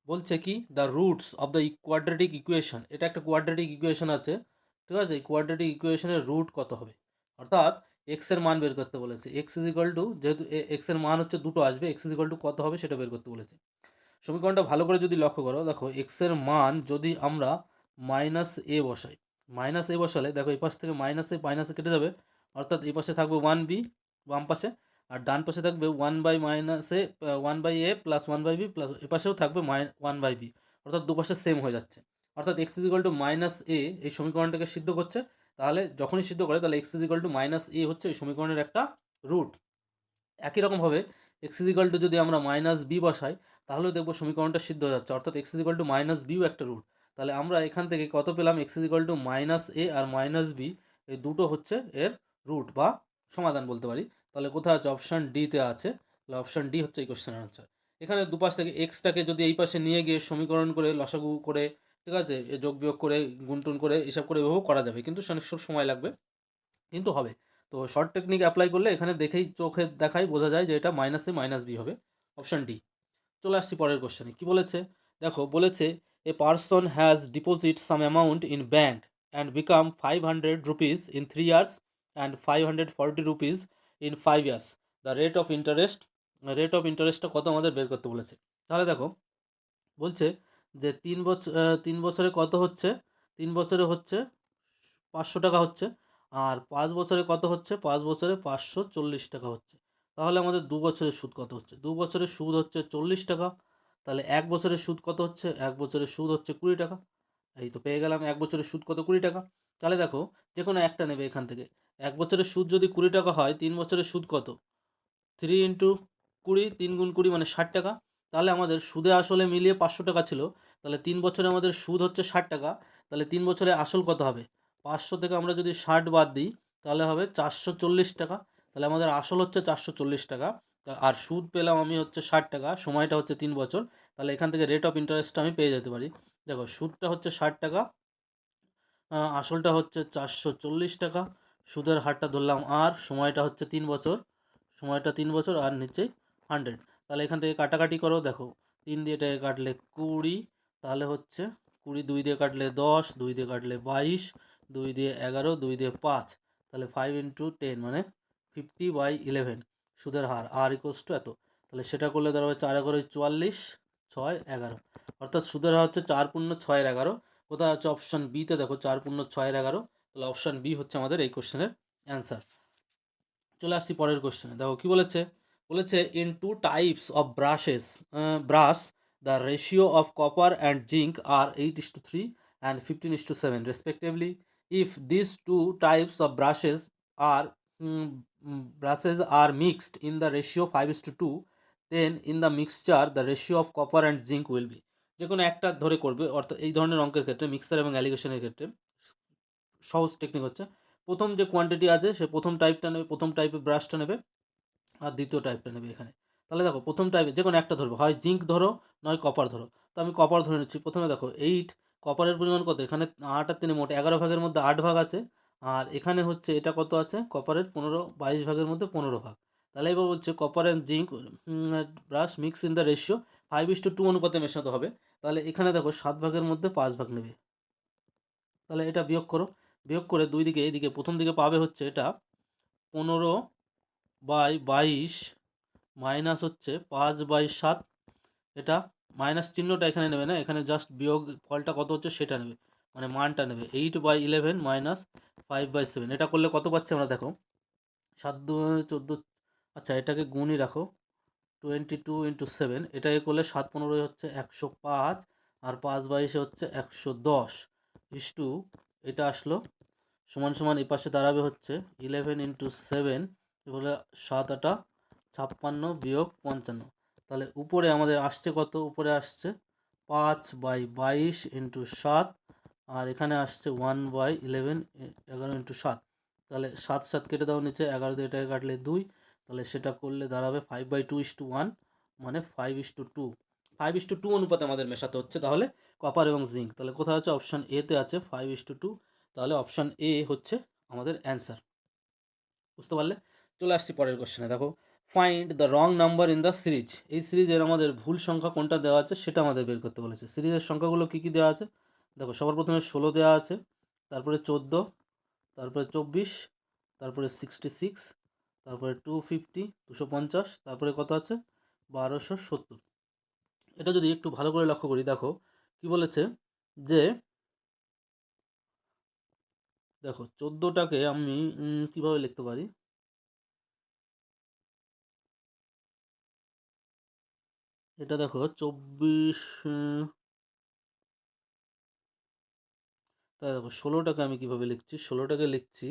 বলছে কি the roots of the quadratic equation, এটা একটা কোয়াড্রেটিক ইকুয়েশন আছে, ঠিক আছে। এই কোয়াড্রেটিক ইকুয়েশনের রুট কত হবে, অর্থাৎ এক্স এর মান বের করতে বলেছে। এক্স ইজ ইকুয়াল টু, যেহেতু এক্স এর মান হচ্ছে দুটো আসবে, এক্স ইজ ইকুয়াল টু কত হবে সেটা বের করতে বলেছে। সমীকরণটা ভালো করে যদি লক্ষ্য করো, দেখো এক্স এর মান যদি আমরা মাইনাস এ বসাই, মাইনাস এ বসালে দেখো এই পাশ থেকে মাইনাসে কেটে যাবে, অর্থাৎ এই পাশে থাকবে 1b বাম পাশে, আর ডান পাশে থাকবে 1/-এ প্লাস 1/b প্লাস এ পাশেও থাকবে 1/b, অর্থাৎ দুপাশে সেম হয়ে যাচ্ছে। অর্থাৎ x is equal to minus a এই সমীকরণটাকে সিদ্ধ করছে, তাহলে যখনই সিদ্ধ করে তাহলে x is equal to minus a হচ্ছে এই সমীকরণের একটা রুট। একই রকমভাবে এক্স ইজ ইকুয়াল টু যদি আমরা মাইনাস বি বসাই, তাহলেও দেখবো সমীকরণটা সিদ্ধ হয়ে যাচ্ছে, অর্থাৎ x is equal to minus b একটা রুট। তাহলে আমরা এখান থেকে কত পেলাম, x is equal to minus a আর মাইনাস বি, এই দুটো হচ্ছে এর রুট বা সমাধান বলতে পারি। তাহলে কোথায় আছে, অপশান ডিতে আছে, তাহলে অপশান ডি হচ্ছে এই কোশ্চেনের আনসার। এখানে দুপাশ থেকে এক্সটাকে যদি এই পাশে নিয়ে গিয়ে সমীকরণ করে লসাগু করে ঠিক আছে, এ যোগ বিয়োগ করে গুণটুন করে হিসাব করে এভাবেও করা যাবে, কিন্তু সব সময় লাগবে, কিন্তু হবে। তো শর্ট টেকনিক অ্যাপ্লাই করলে এখানে দেখেই চোখে দেখাই বোঝা যায় যে এটা মাইনাস এ মাইনাস বি হবে। Option D. চলে আসছি পরের কোশ্চেনে। কি বলেছে? দেখো বলেছে a person has deposit some amount in bank and become 500 rupees in 3 years and 540 rupees in 5 years. The rate of ইন্টারেস্টটা কত আমাদের বের করতে বলেছে। তাহলে দেখো বলছে যে 3 বছরে কত হচ্ছে, 3 বছরে হচ্ছে 500 টাকা হচ্ছে, আর 5 বছরে কত হচ্ছে, 5 বছরে 540 টাকা হচ্ছে। তাহলে আমাদের 2 বছরের সুদ কত হচ্ছে? 2 বছরের সুদ হচ্ছে 40 টাকা। তাহলে 1 বছরের সুদ কত হচ্ছে? 1 বছরের সুদ হচ্ছে 20 টাকা। এই তো পেয়ে গেলাম 1 বছরের সুদ কত, 20 টাকা। তাহলে দেখো যে কোনো একটা নেবে এখান থেকে। 1 বছরের সুদ যদি 20 টাকা হয়, 3 বছরের সুদ কত? 3 × 20, 3 × 20 মানে 60 টাকা। তাহলে আমাদের সুদে আসলে মিলিয়ে 500 টাকা ছিল। তাহলে 3 বছরে আমাদের সুদ হচ্ছে 60 টাকা। তাহলে 3 বছরে আসল কত হবে? 500 থেকে আমরা যদি 60 বাদ দিই তাহলে হবে 440 টাকা। তাহলে আমাদের আসল হচ্ছে 440 টাকা, আর সুদ পেলাম আমি হচ্ছে 60 টাকা, সময়টা হচ্ছে 3 বছর। তাহলে এখান থেকে রেট অফ ইন্টারেস্টটা আমি পেয়ে যেতে পারি। দেখো সুদটা হচ্ছে 60 টাকা, আসলটা হচ্ছে 440 টাকা, সুদের হারটা ধরলাম, আর সময়টা হচ্ছে 3 বছর, সময়টা 3 বছর, আর নিচে 100। তাহলে এখান থেকে কাটাকাটি করো, দেখো 3 দিয়ে এটাকে কাটলে 20, তাহলে হচ্ছে 20, 2 দিয়ে কাটলে 10, 2 দিয়ে কাটলে 22, 2 দিয়ে 11, 2 দিয়ে 5, তাহলে 5 × 10 মানে 50/11 সুদের হার, আর ইকোয়ালস টু এত। তাহলে সেটা করলে দাঁড়াবে 4 × 44, 6 11, অর্থাৎ সুদের হার হচ্ছে 4×6=11। কোথায় হচ্ছে? অপশান বিতে দেখো 4×6=11। তাহলে অপশান বি হচ্ছে আমাদের এই কোশ্চেনের অ্যান্সার। চলে আসছি পরের কোশ্চেনে। দেখো কি বলেছে? বলেছে in 2 types of brass the ratio of copper and zinc are 8:3 and 15:7 respectively. If this 2 types of brushes are mixed in the ratio 5:2, then in the mixture the ratio of copper and zinc will be। যে কোনো একটা ধরে করবে, অর্থাৎ এই ধরনের অঙ্কের ক্ষেত্রে, মিক্সার এবং অ্যালিগেশনের ক্ষেত্রে সহজ টেকনিক হচ্ছে প্রথম যে কোয়ান্টিটি আছে সে প্রথম টাইপটা নেবে, প্রথম টাইপের ব্রাশটা নেবে, আর দ্বিতীয় টাইপটা নেবে এখানে। তাহলে দেখো প্রথম টাইপে যে কোনো একটা ধরবো, হয় জিঙ্ক ধরো নয় কপার ধরো। তো আমি কপার ধরে নিচ্ছি। প্রথমে দেখো 8, কপারের পরিমাণ কত? এখানে 8 আর 3 মোট 11 ভাগের মধ্যে 8 ভাগ আছে, আর এখানে হচ্ছে এটা কত আছে? কপারের 22 ভাগের মধ্যে 15 ভাগ। তাহলে এবার বলছে copper and zinc brush mix in the ratio 5:2 অনুপাতে মেশাতে হবে। তাহলে এখানে দেখো 7 ভাগের মধ্যে 5 ভাগ নেবে। তাহলে এটা বিয়োগ করো, বিয়োগ করে দুই দিকে, এইদিকে প্রথম দিকে পাবে হচ্ছে এটা 15/22 মাইনাস হচ্ছে 5/7। এটা মাইনাস চিহ্নটা এখানে নেবে না, এখানে জাস্ট বিয়োগ ফলটা কত হচ্ছে সেটা নেবে, মানে মানটা নেবে। 8/11 মাইনাস 5/7, এটা করলে কত পাচ্ছি আমরা? দেখো 7×2 = 14। আচ্ছা এটাকে গুণই রাখো, 22 × 7, এটাকে করলে 7×15 হচ্ছে 105, আর 5/22 হচ্ছে 110 ইস টু, এটা আসলো সমান সমান এই পাশে দাঁড়াবে হচ্ছে 11 × 7, বলে 7×8 = 56 - 55। তাহলে উপরে আমাদের আসছে কত? উপরে আসছে 5/22 × 7, আর এখানে আসছে 1/11, 11 × 7। তাহলে 7 7 কেটে দাও নিচে, 11 দিয়ে এটাকে কাটলে 2, তাহলে সেটা করলে দাঁড়াবে 5/2 1, মানে 5:2। 5:2 অনুপাতে আমাদের মেশাতে হচ্ছে তাহলে কপার এবং জিঙ্ক। তাহলে কোথায় আছে? অপশান এতে আছে 5:2। তাহলে অপশান এ হচ্ছে আমাদের অ্যান্সার। বুঝতে পারলে? চলে আসছি পরের কোশ্চেনে। দেখো find the wrong number in the series. এই সিরিজের আমাদের ভুল সংখ্যা কোনটা দেওয়া আছে সেটা আমাদের বের করতে বলেছে। সিরিজের সংখ্যাগুলো কী কী দেওয়া আছে? দেখো সবার প্রথমে 16 দেওয়া আছে, তারপরে 14, তারপরে 24, তারপরে 66, তারপরে 250 250, তারপরে কত আছে? 1270। এটা যদি একটু ভালো করে লক্ষ্য করি, দেখো কি বলেছে যে দেখো 14টাকে আমি কিভাবে লিখতে পারি? এটা দেখো 24, তাই দেখো 16টাকে আমি কীভাবে লিখছি? 16টাকে লিখছি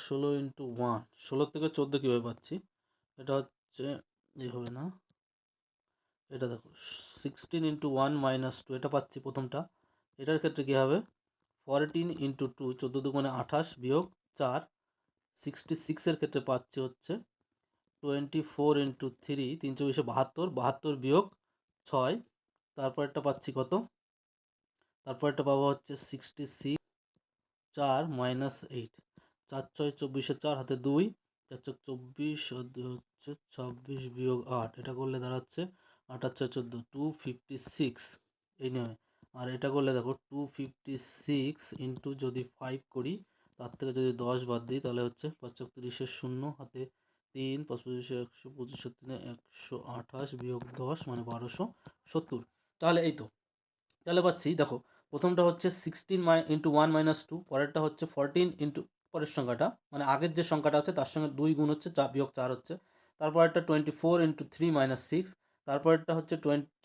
16 × 1। 16 থেকে 14 কীভাবে পাচ্ছি? এটা হচ্ছে এইভাবে না, এটা দেখো 16 × 1 - 2, এটা পাচ্ছি প্রথমটা। এটার ক্ষেত্রে কী হবে? 14 × 2, 14 দুগুণে 28 বিয়োগ 4। 66 ক্ষেত্রে পাচ্ছি হচ্ছে 24 × 3, 3 × 72, 72 বিয়োগ 6। তারপর একটা পাচ্ছি কত? তারপরটা পাবো হচ্ছে 66 4 মাইনাস 8, 4 6 24, 4 হাতে 2, 4 চোখ 24 হচ্ছে 26 বিয়োগ 8, এটা করলে দাঁড়াচ্ছে 8 আর 4 14, 256 এই নয়। আর এটা করলে দেখো 256 ইন্টু যদি 5 করি, তার থেকে যদি 10 বাদ দিই তাহলে হচ্ছে 5 চোখ 30 শূন্য হাতে 3, 5 25 100, 25 3 128 বিয়োগ 10 মানে 1270। তাহলে এই তো, তাহলে পাচ্ছি দেখো প্রথমটা হচ্ছে 16 ইন্টু 1 মাইনাস 2, পরেরটা হচ্ছে 14 ইন্টু পরের সংখ্যাটা মানে আগের যে সংখ্যাটা আছে তার সঙ্গে 2 গুণ হচ্ছে, 4 বিয়োগ 4 হচ্ছে, তারপরেরটা 24 ইন্টু 3 মাইনাস 6, তারপরেরটা হচ্ছে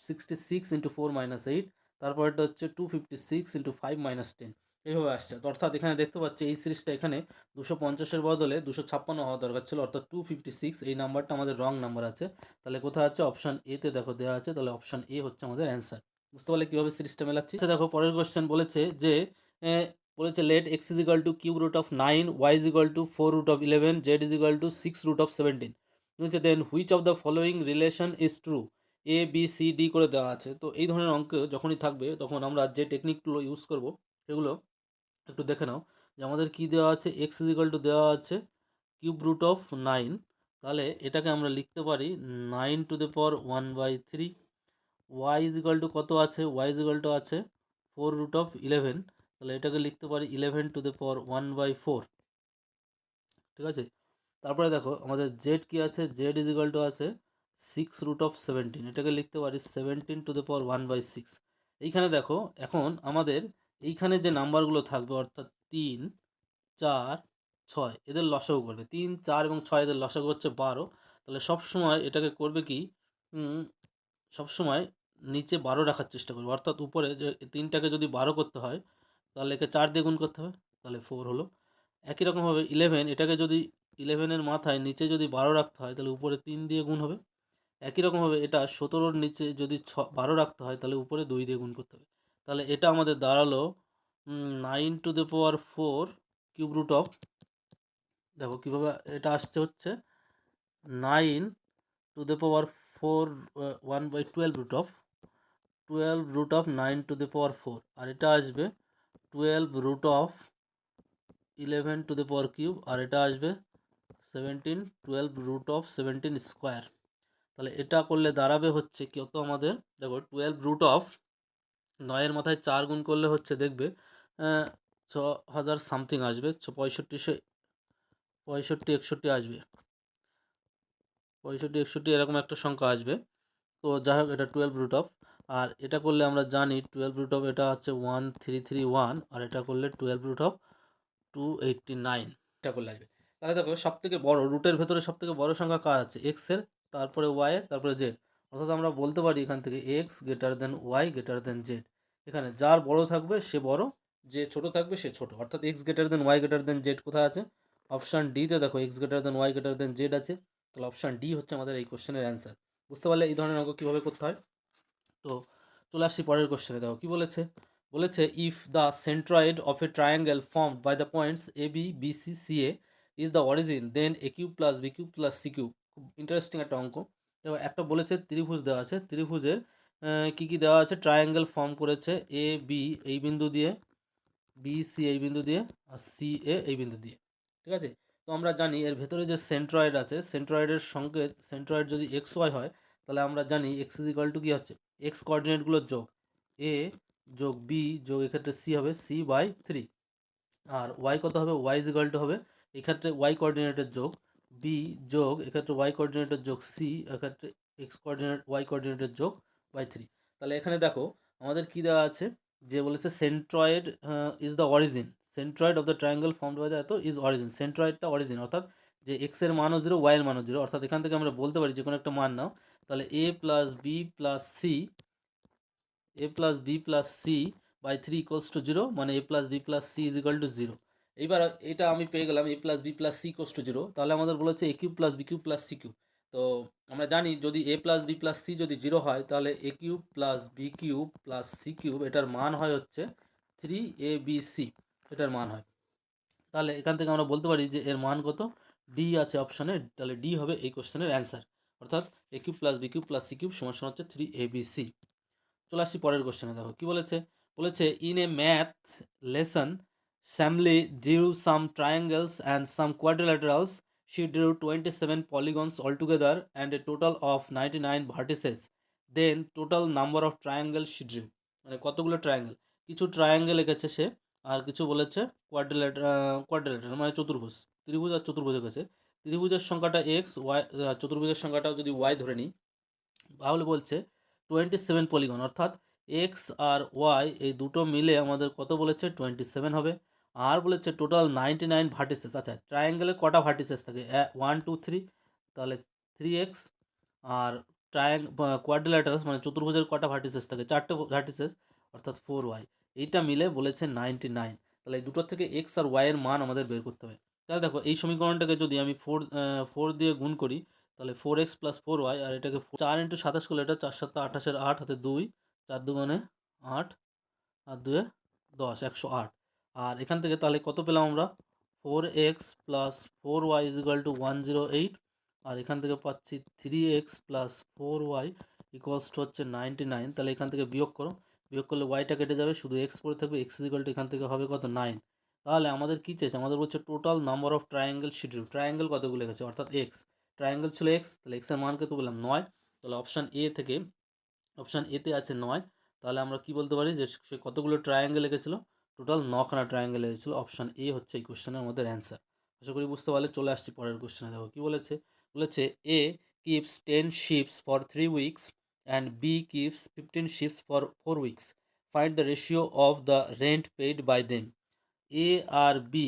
66 ইন্টু 4 মাইনাস 8, তারপরেরটা হচ্ছে 256 ইন্টু 5 মাইনাস 10। এইভাবে আসছে। তো অর্থাৎ এখানে দেখতে পাচ্ছি এই সিরিজটা এখানে 250-এর বদলে 256 হওয়া দরকার ছিল, অর্থাৎ 256 এই নাম্বারটা আমাদের রং নাম্বার আছে। তাহলে কোথায় আছে? অপশান এতে দেখো দেওয়া আছে, তাহলে অপশান এ হচ্ছে আমাদের অ্যান্সার। বুঝতে পারলে কীভাবে সিরিজটা মেলাচ্ছি? দেখো পরের কোয়েশ্চেন বলেছে যে বলেছে let x is equal to cube root of 9, y is equal to 4 root of 11, z is equal to 6 root of 17। বলছে then which of the following relation is true, a b c d করে দেওয়া আছে। তো এই ধরনের অঙ্ক যখনই থাকবে তখন আমরা যে টেকনিকগুলো ইউজ করব সেগুলো একটু দেখে নাও। যে আমাদের কী দেওয়া আছে, এক্স ইজ ইকাল টু দেওয়া আছে কিউব রুট অফ 9, তাহলে এটাকে আমরা লিখতে পারি 9 to the power 1/3। Y is equal to কত আছে? ওয়াই ইজ ইকাল টু আছে 4 রুট অফ 11, তাহলে এটাকে লিখতে পারি 11 টু দ্য পাওয়ার 1/4। ঠিক আছে, তারপরে দেখো আমাদের জেড কি আছে? জেড ইজ ইকাল টু আছে 6 রুট অফ 17, এটাকে লিখতে পারি 17 টু দ্য পাওয়ার 1/6। এইখানে দেখো এখন আমাদের এইখানে যে নাম্বারগুলো থাকবে অর্থাৎ 3 4 6 এদের লসাগু করবে, 3 4 এবং 6 এদের লসাগু হচ্ছে 12। তাহলে সবসময় এটাকে করবে কি, সবসময় নিচে 12 রাখার চেষ্টা করবে, অর্থাৎ উপরে যে 3টাকে যদি 12 করতে হয় তাহলে একে 4 দিয়ে গুণ করতে হবে, তাহলে 4 হলো। একই রকমভাবে 11, এটাকে যদি 11-এর মাথায় নিচে যদি 12 রাখতে হয় তাহলে উপরে 3 দিয়ে গুণ হবে। একই রকমভাবে এটা 17-র নিচে যদি 12 রাখতে হয় তাহলে উপরে 2 দিয়ে গুণ করতে হবে। তাহলে এটা আমাদের দাঁড়ালো 9 to the power 4 cube root of, দেখো কীভাবে এটা আসছে হচ্ছে 9 to the power 4 1/12 root of 9 to the power 4, আর এটা আসবে 12 root of 11 to the power cube, আর এটা আসবে 12 রুট অফ 17 স্কোয়ার। তাহলে এটা করলে দাঁড়াবে হচ্ছে কত আমাদের, দেখো 12 রুট অফ 9-এর মাথায় 4 গুণ করলে হচ্ছে দেখবে 6000 সামথিং আসবে, 65 61 আসবে, 65 61 এরকম একটা সংখ্যা আসবে। তো যাই হোক এটা 12 রুট অফ, আর এটা করলে আমরা জানি 12 রুট অফ এটা হচ্ছে 1331, আর এটা করলে 12 রুট অফ 289, এটা করলে আসবে। তাহলে দেখো সবথেকে বড় রুটের ভেতরে সবথেকে বড় সংখ্যা কার আছে? এক্সের, তারপরে ওয়াইয়ের, তারপরে জেড। অর্থাৎ আমরা বলতে পারি এখান থেকে x greater than y greater than z. এখানে যার বড় থাকবে সে বড়, যে ছোট থাকবে সে ছোট, অর্থাৎ x greater than y greater than z কোথায় আছে? অপশান ডিতে দেখো x greater than y greater than z আছে। তাহলে অপশান ডি হচ্ছে আমাদের এই কোশ্চেনের অ্যান্সার। বুঝতে পারলে এই ধরনের অঙ্ক কীভাবে করতে হয়। তো চলে আসছি পরের কোশ্চেনে। দেখো কী বলেছে, বলেছে if the centroid of a triangle formed by the points a b b c c a is the origin, then a cube plus B cube plus C cube. খুব ইন্টারেস্টিং একটা অঙ্ক। এবার একটা বলেছে ত্রিভুজ দেওয়া আছে, ত্রিভুজের কী কী দেওয়া আছে? ট্রায়াঙ্গেল ফর্ম করেছে এ বি এই বিন্দু দিয়ে, বি সি এই বিন্দু দিয়ে, আর সি এ এই বিন্দু দিয়ে। ঠিক আছে, তো আমরা জানি এর ভেতরে যে সেন্ট্রয়েড আছে, সেন্ট্রয়েডের সংকেত, সেন্ট্রয়েড যদি এক্স ওয়াই হয় তাহলে আমরা জানি এক্স ইজ ইকাল টু কী হচ্ছে? এক্স কোঅর্ডিনেটগুলোর যোগ, এ যোগ বি যোগ এক্ষেত্রে সি হবে c/3, আর ওয়াই কত হবে? ওয়াই ইজ ইকাল টু হবে এক্ষেত্রে ওয়াই কোঅর্ডিনেটের যোগ বি যোগ এক্ষেত্রে ওয়াই কোঅর্ডিনেটের যোগ সি, এক্ষেত্রে এক্স কোঅর্ডিনেট ওয়াই কোঅর্ডিনেটের যোগ y3। তাহলে এখানে দেখো আমাদের কী দেওয়া আছে, যে বলেছে centroid is the origin, centroid of the triangle formed by the এত ইজ অরিজিন, সেন্ট্রয়েডটা অরিজিন, অর্থাৎ যে এক্সের মানও 0 ওয়াইয়ের মানও 0, অর্থাৎ এখান থেকে আমরা বলতে পারি যে কোনো একটা মান নাও, তাহলে a plus B plus C, a plus B plus C by 3 equals to 0, মানে a plus B plus C is equal to 0। এইবার এটা আমি পেয়ে গেলাম a plus B plus C equals to 0, তাহলে আমাদের বলেছে a cube plus B cube plus C cube. তো আমরা জানি যদি a plus B plus C যদি 0 হয় তাহলে a cube plus B cube plus C cube এটার মান হয় হচ্ছে 3abc, এটার মান হয়। তাহলে এখান থেকে আমরা বলতে পারি যে এর মান কত? ডি আছে অপশানে, তাহলে ডি হবে এই কোশ্চেনের অ্যান্সার, অর্থাৎ a cube plus B cube plus C cube সমান হচ্ছে 3abc। চলে আসছি পরের কোশ্চেনে। দেখো কী বলেছে, বলেছে in a math lesson Sammy drew some triangles and some quadrilaterals. She drew 27 polygons altogether and a total of 99 vertices. Then total number of triangles she drew. মানে কতগুলো ট্রায়াঙ্গেল, কিছু ট্রায়াঙ্গেল এঁকেছে সে, আর কিছু বলেছে কোয়াড্রিলেটারাল মানে চতুর্ভুজ, ত্রিভুজ আর চতুর্ভুজ এঁকেছে। ত্রিভুজের সংখ্যাটা এক্স, ওয়াই, চতুর্ভুজের সংখ্যাটাও যদি ওয়াই ধরে নিই, তাহলে বলছে 27 পলিগন, অর্থাৎ এক্স আর ওয়াই এই দুটো মিলে আমাদের কত বলেছে 27 হবে। আর বলেছে টোটাল 99 ভার্টিসেস। আচ্ছা, ট্রায়াঙ্গেলের কটা ভার্টিসেস থাকে? 1 2 3, তাহলে 3x। আর কোয়াড্রিল্যাটারালস মানে চতুর্ভুজের কটা ভার্টিসেস থাকে? 4টে ভার্টিসেস, অর্থাৎ 4y। এইটা মিলে বলেছে 99। তাহলে এই দুটোর থেকে এক্স আর ওয়াই এর মান আমাদের বের করতে হবে। তাহলে দেখো এই সমীকরণটাকে যদি আমি 4 দিয়ে গুণ করি, তাহলে 4x প্লাস 4y, আর এটাকে 4 ইন্টু 27 করলে এটা 4 7 28-এর 8 হাতে 2, 4 দুগুণে 8 আর 2 10, 108। আর এখান থেকে তাহলে কত পেলাম আমরা? 4x plus 4y is equal two 108। আর এখান থেকে পাচ্ছি 3x plus 4y equals to হচ্ছে 99। তাহলে এখান থেকে বিয়োগ করো, বিয়োগ করলে ওয়াইটা কেটে যাবে, শুধু এক্স পড়ে থাকবে। এক্স ইজ ইকুয়াল টু এখান থেকে হবে কত? 9। তাহলে আমাদের কী চেয়েছে? আমাদের বলছে total number of triangle schedule, triangle কতগুলো গেছে অর্থাৎ এক্স, ট্রায়াঙ্গেল ছিল এক্স, তাহলে এক্সের মান কত বললাম? 9। তাহলে অপশান এ থেকে, অপশান এতে আছে 9। তাহলে আমরা কি বলতে পারি যে সে কতগুলো ট্রায়াঙ্গেল এঁকেছিল? টোটাল 9খানা ট্রায়াঙ্গেল এঁকেছিল। অপশান এ হচ্ছে এই কোশ্চেনের আমাদের অ্যান্সার। আশা করি বুঝতে পারলে। চলে আসছি পরের কোশ্চেনে। দেখো কী বলেছে। বলেছে A keeps 10 sheeps for 3 weeks and B keeps 15 sheeps for 4 weeks. Find the ratio of the rent paid by them. A আর বি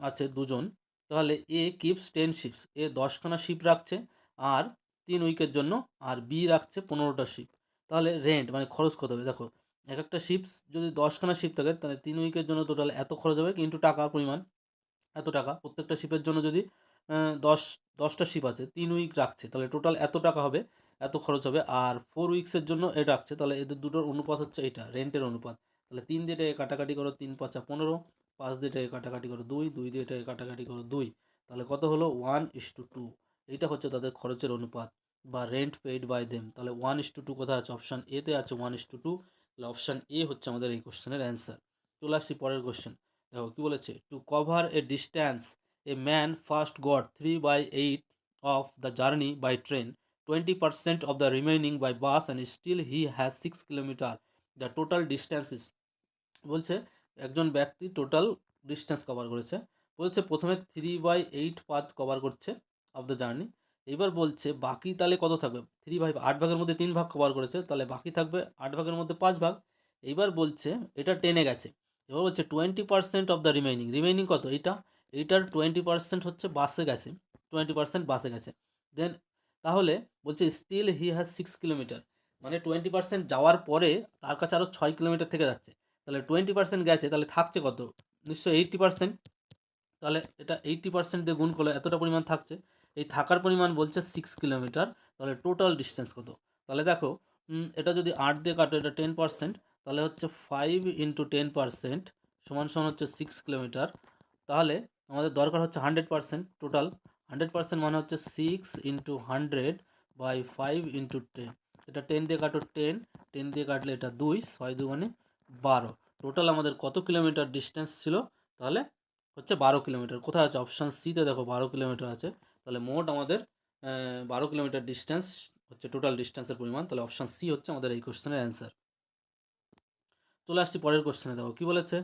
আছে দুজন। তাহলে এ কিপস 10 শিপস, এ 10খানা শিপ রাখছে আর 3 উইকের জন্য, আর বি রাখছে 15টা শিপ। তাহলে রেন্ট মানে খরচ কত হবে? দেখো এক একটা শিপস যদি 10খানা শিপ থাকে, তাহলে 3 উইকের জন্য টোটাল এত খরচ হবে, কিন্তু টাকার পরিমাণ এত টাকা। প্রত্যেকটা শিপের জন্য যদি 10টা শিপ আছে, 3 উইক রাখছে, তাহলে টোটাল এত টাকা হবে, এত খরচ হবে। আর 4 উইকসের জন্য এটা রাখছে, তাহলে এদের দুটোর অনুপাত হচ্ছে এটা, রেন্টের অনুপাত। তাহলে 3 দিয়ে এটাকে কাটাকাটি করো, 3 5 15, 5 দিয়ে এটাকে কাটাকাটি করো 2, 2 দিয়ে এটাকে কাটাকাটি করো 2, তাহলে কত হলো? 1:2। এইটা হচ্ছে তাদের খরচের অনুপাত বা রেন্ট পেইড বাই দেম। তাহলে 1:2 কোথায় আছে? অপশান এতে আছে 1:2। তাহলে অপশান এ হচ্ছে আমাদের এই কোশ্চেনের অ্যান্সার। চলে আসছি পরের কোশ্চেন। দেখো কী বলেছে। To cover a distance a man first got 3/8 of the journey by train, 20% of the remaining by bus, and still he has 6 kilometer. The total distance is, বলছে একজন ব্যক্তি টোটাল ডিস্টেন্স কভার করেছে। বলছে প্রথমে 3/8 পাথ কভার করছে অফ দ্য জার্নি। এবার বলছে বাকি তাহলে কত থাকবে? 8 ভাগের মধ্যে 3 ভাগ কভার করেছে, তাহলে বাকি থাকবে 8 ভাগের মধ্যে 5 ভাগ। এইবার বলছে এটা টেনে গেছে। এবার বলছে 20% অফ দ্য রিমেইনিং, রিমেইনিং কত? এইটার 20% হচ্ছে বাসে গেছে, 20% বাসে গেছে। দেন তাহলে বলছে স্টিল হি হ্যাজ 6 কিলোমিটার, মানে 20% যাওয়ার পরে তার কাছে আরও 6 কিলোমিটার থেকে যাচ্ছে। তাহলে 20% গেছে, তাহলে থাকছে কত? নিশ্চয়ই 80%। তাহলে এটা 80% দিয়ে গুণ করলে এতটা পরিমাণ থাকছে। এই থাকার পরিমাণ বলছে 6 কিলোমিটার। তাহলে টোটাল ডিস্টেন্স কত? তাহলে দেখো এটা যদি 8 দিয়ে কাটো, এটা 10%, তাহলে হচ্ছে 5 ইন্টু 10% সমান সমান হচ্ছে 6 কিলোমিটার। তাহলে আমাদের দরকার হচ্ছে 100% টোটাল। 100% মানে হচ্ছে 6 ইন্টু 100 বাই 5 ইন্টু 10। এটা 10 দিয়ে কাটো 10, 10 দিয়ে কাটলে এটা 2, 6 দুগুণে 12। টোটাল আমাদের কত কিলোমিটার ডিস্টেন্স ছিল? তাহলে হচ্ছে 12 কিলোমিটার। কোথায় আছে? অপশান সিতে দেখো 12 কিলোমিটার আছে। তাহলে মোট আমাদের 12 কিলোমিটার ডিস্টেন্স হচ্ছে টোটাল ডিস্টেন্সের পরিমাণ। তাহলে অপশান সি হচ্ছে আমাদের এই কোশ্চেনের অ্যান্সার। চলে আসছি পরের কোশ্চেনে। দেখো কী বলেছে।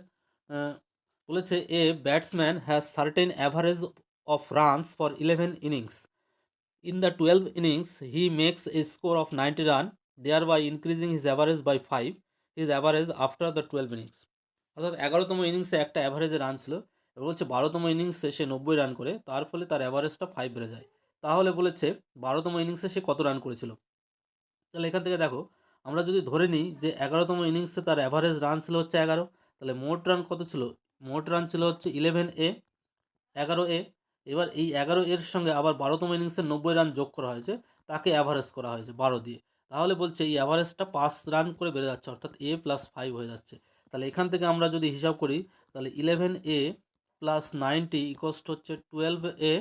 বলেছে এ batsman has certain average of runs for 11 innings. In the 12 innings, he makes a score of 90 run, thereby increasing his average by 5, his average after the 12 innings. অর্থাৎ 11তম ইনিংসে একটা অ্যাভারেজে রান ছিল। এবার বলছে 12তম ইনিংসে সে 90 রান করে, তার ফলে তার অ্যাভারেজটা 5 বেড়ে যায়। তাহলে বলেছে 12তম ইনিংসে সে কত রান করেছিল? তাহলে এখান থেকে দেখো আমরা যদি ধরে নিই যে 11তম ইনিংসে তার অ্যাভারেজ রান ছিল হচ্ছে 11, তাহলে মোট রান কত ছিল? মোট রান ছিল হচ্ছে 11A, 11A। এবার এই 11 এর সঙ্গে আবার 12তম ইনিংসের 90 রান যোগ করা হয়েছে, তাকে অ্যাভারেজ করা হয়েছে 12 দিয়ে। তাহলে বলছে এই অ্যাভারেজটা 5 রান করে বেড়ে যাচ্ছে, অর্থাৎ A প্লাস 5 হয়ে যাচ্ছে। তাহলে এখান থেকে আমরা যদি হিসাব করি, তাহলে 11A প্লাস 90 ইকোয়াস হচ্ছে 12A,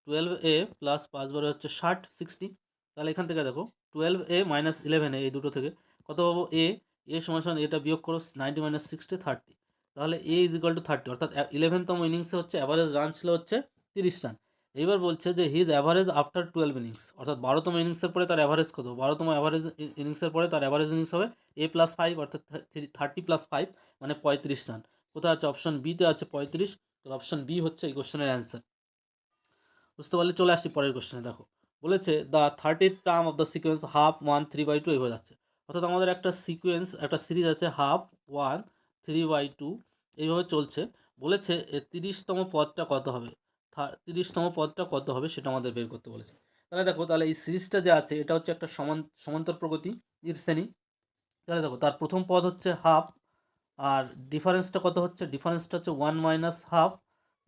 12A প্লাস 5 বারে হচ্ছে 60। তাহলে এখান থেকে দেখো 12A মাইনাস 11A, এই দুটো থেকে কত পাবো? A এ সমান সমান এটা বিয়োগ করো 90 মাইনাস 60 30, তাহলে এ ইজ ইকুয়াল টু 30, অর্থাৎ 11তম ইনিংসে হচ্ছে অ্যাভারেজ রান ছিল হচ্ছে 30 রান। এইবার বলছে যে হিজ অ্যাভারেজ আফটার 12 ইনিংস, অর্থাৎ 12তম ইনিংসের পরে তার অ্যাভারেজ কত, 12তম অ্যাভারেজ ইনিংসের পরে তার অ্যাভারেজ ইনিংস হবে এ প্লাস 5, অর্থাৎ 30 প্লাস 5 মানে 35 রান। কোথায় আছে, অপশন বিতে আছে 35, তো অপশন বি হচ্ছে এই কোশ্চেনের অ্যান্সার। বুঝতে পারলে চলে আসছি পরের কোশ্চেনে। দেখো বলেছে the 30th term of the sequence half 1 3/2 এইভাবে যাচ্ছে, অর্থাৎ আমাদের একটা সিকোয়েন্স একটা সিরিজ আছে হাফ 1 3/2 এইভাবে চলছে। বলেছে 30তম পদটা কত হবে, 30তম পদটা কত হবে সেটা আমাদের বের করতে বলেছে। তাহলে দেখো, তাহলে এই সিরিজটা যে আছে এটা হচ্ছে একটা সমান্তর প্রগতি শ্রেণী। তাহলে দেখো তার প্রথম পদ হচ্ছে হাফ, আর ডিফারেন্সটা কত হচ্ছে, ডিফারেন্সটা হচ্ছে 1 মাইনাস হাফ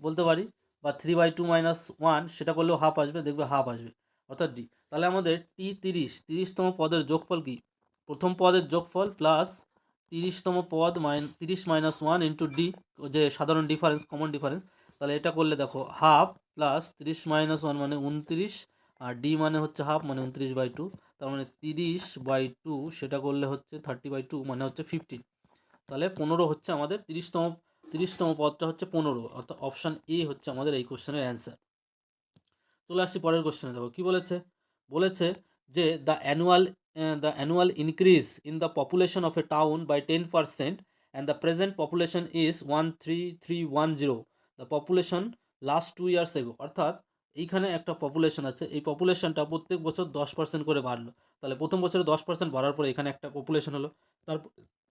বলতে পারি, বা 3/2 মাইনাস 1 সেটা করলেও হাফ আসবে, দেখবে হাফ আসবে, অর্থাৎ ডি। তাহলে আমাদের টি 30তম পদের যোগফল কি, প্রথম পদের যোগফল প্লাস 30তম পদ 30 মাইনাস 1 ইন্টু ডি, যে সাধারণ ডিফারেন্স, কমন ডিফারেন্স। তাহলে এটা করলে দেখো হাফ প্লাস 30 মাইনাস 1 মানে 29, আর ডি মানে হচ্ছে হাফ মানে 29/2, তার মানে 30/2 সেটা করলে হচ্ছে 30/2 মানে হচ্ছে 15। তাহলে 15 হচ্ছে আমাদের 30তম পদটা হচ্ছে 15, অর্থাৎ অপশান এ হচ্ছে আমাদের এই কোশ্চেনের অ্যান্সার। চলে আসছি পরের কোশ্চেনে। দেখো কী বলেছে, বলেছে যে the annual increase in the population of a town by 10% and the present population is 13310, the population last 2 years এগো, অর্থাৎ এইখানে একটা পপুলেশন আছে, এই পপুলেশনটা প্রত্যেক বছর 10% করে বাড়লো। তাহলে প্রথম বছরে 10% বাড়ার পরে এখানে একটা পপুলেশন হলো,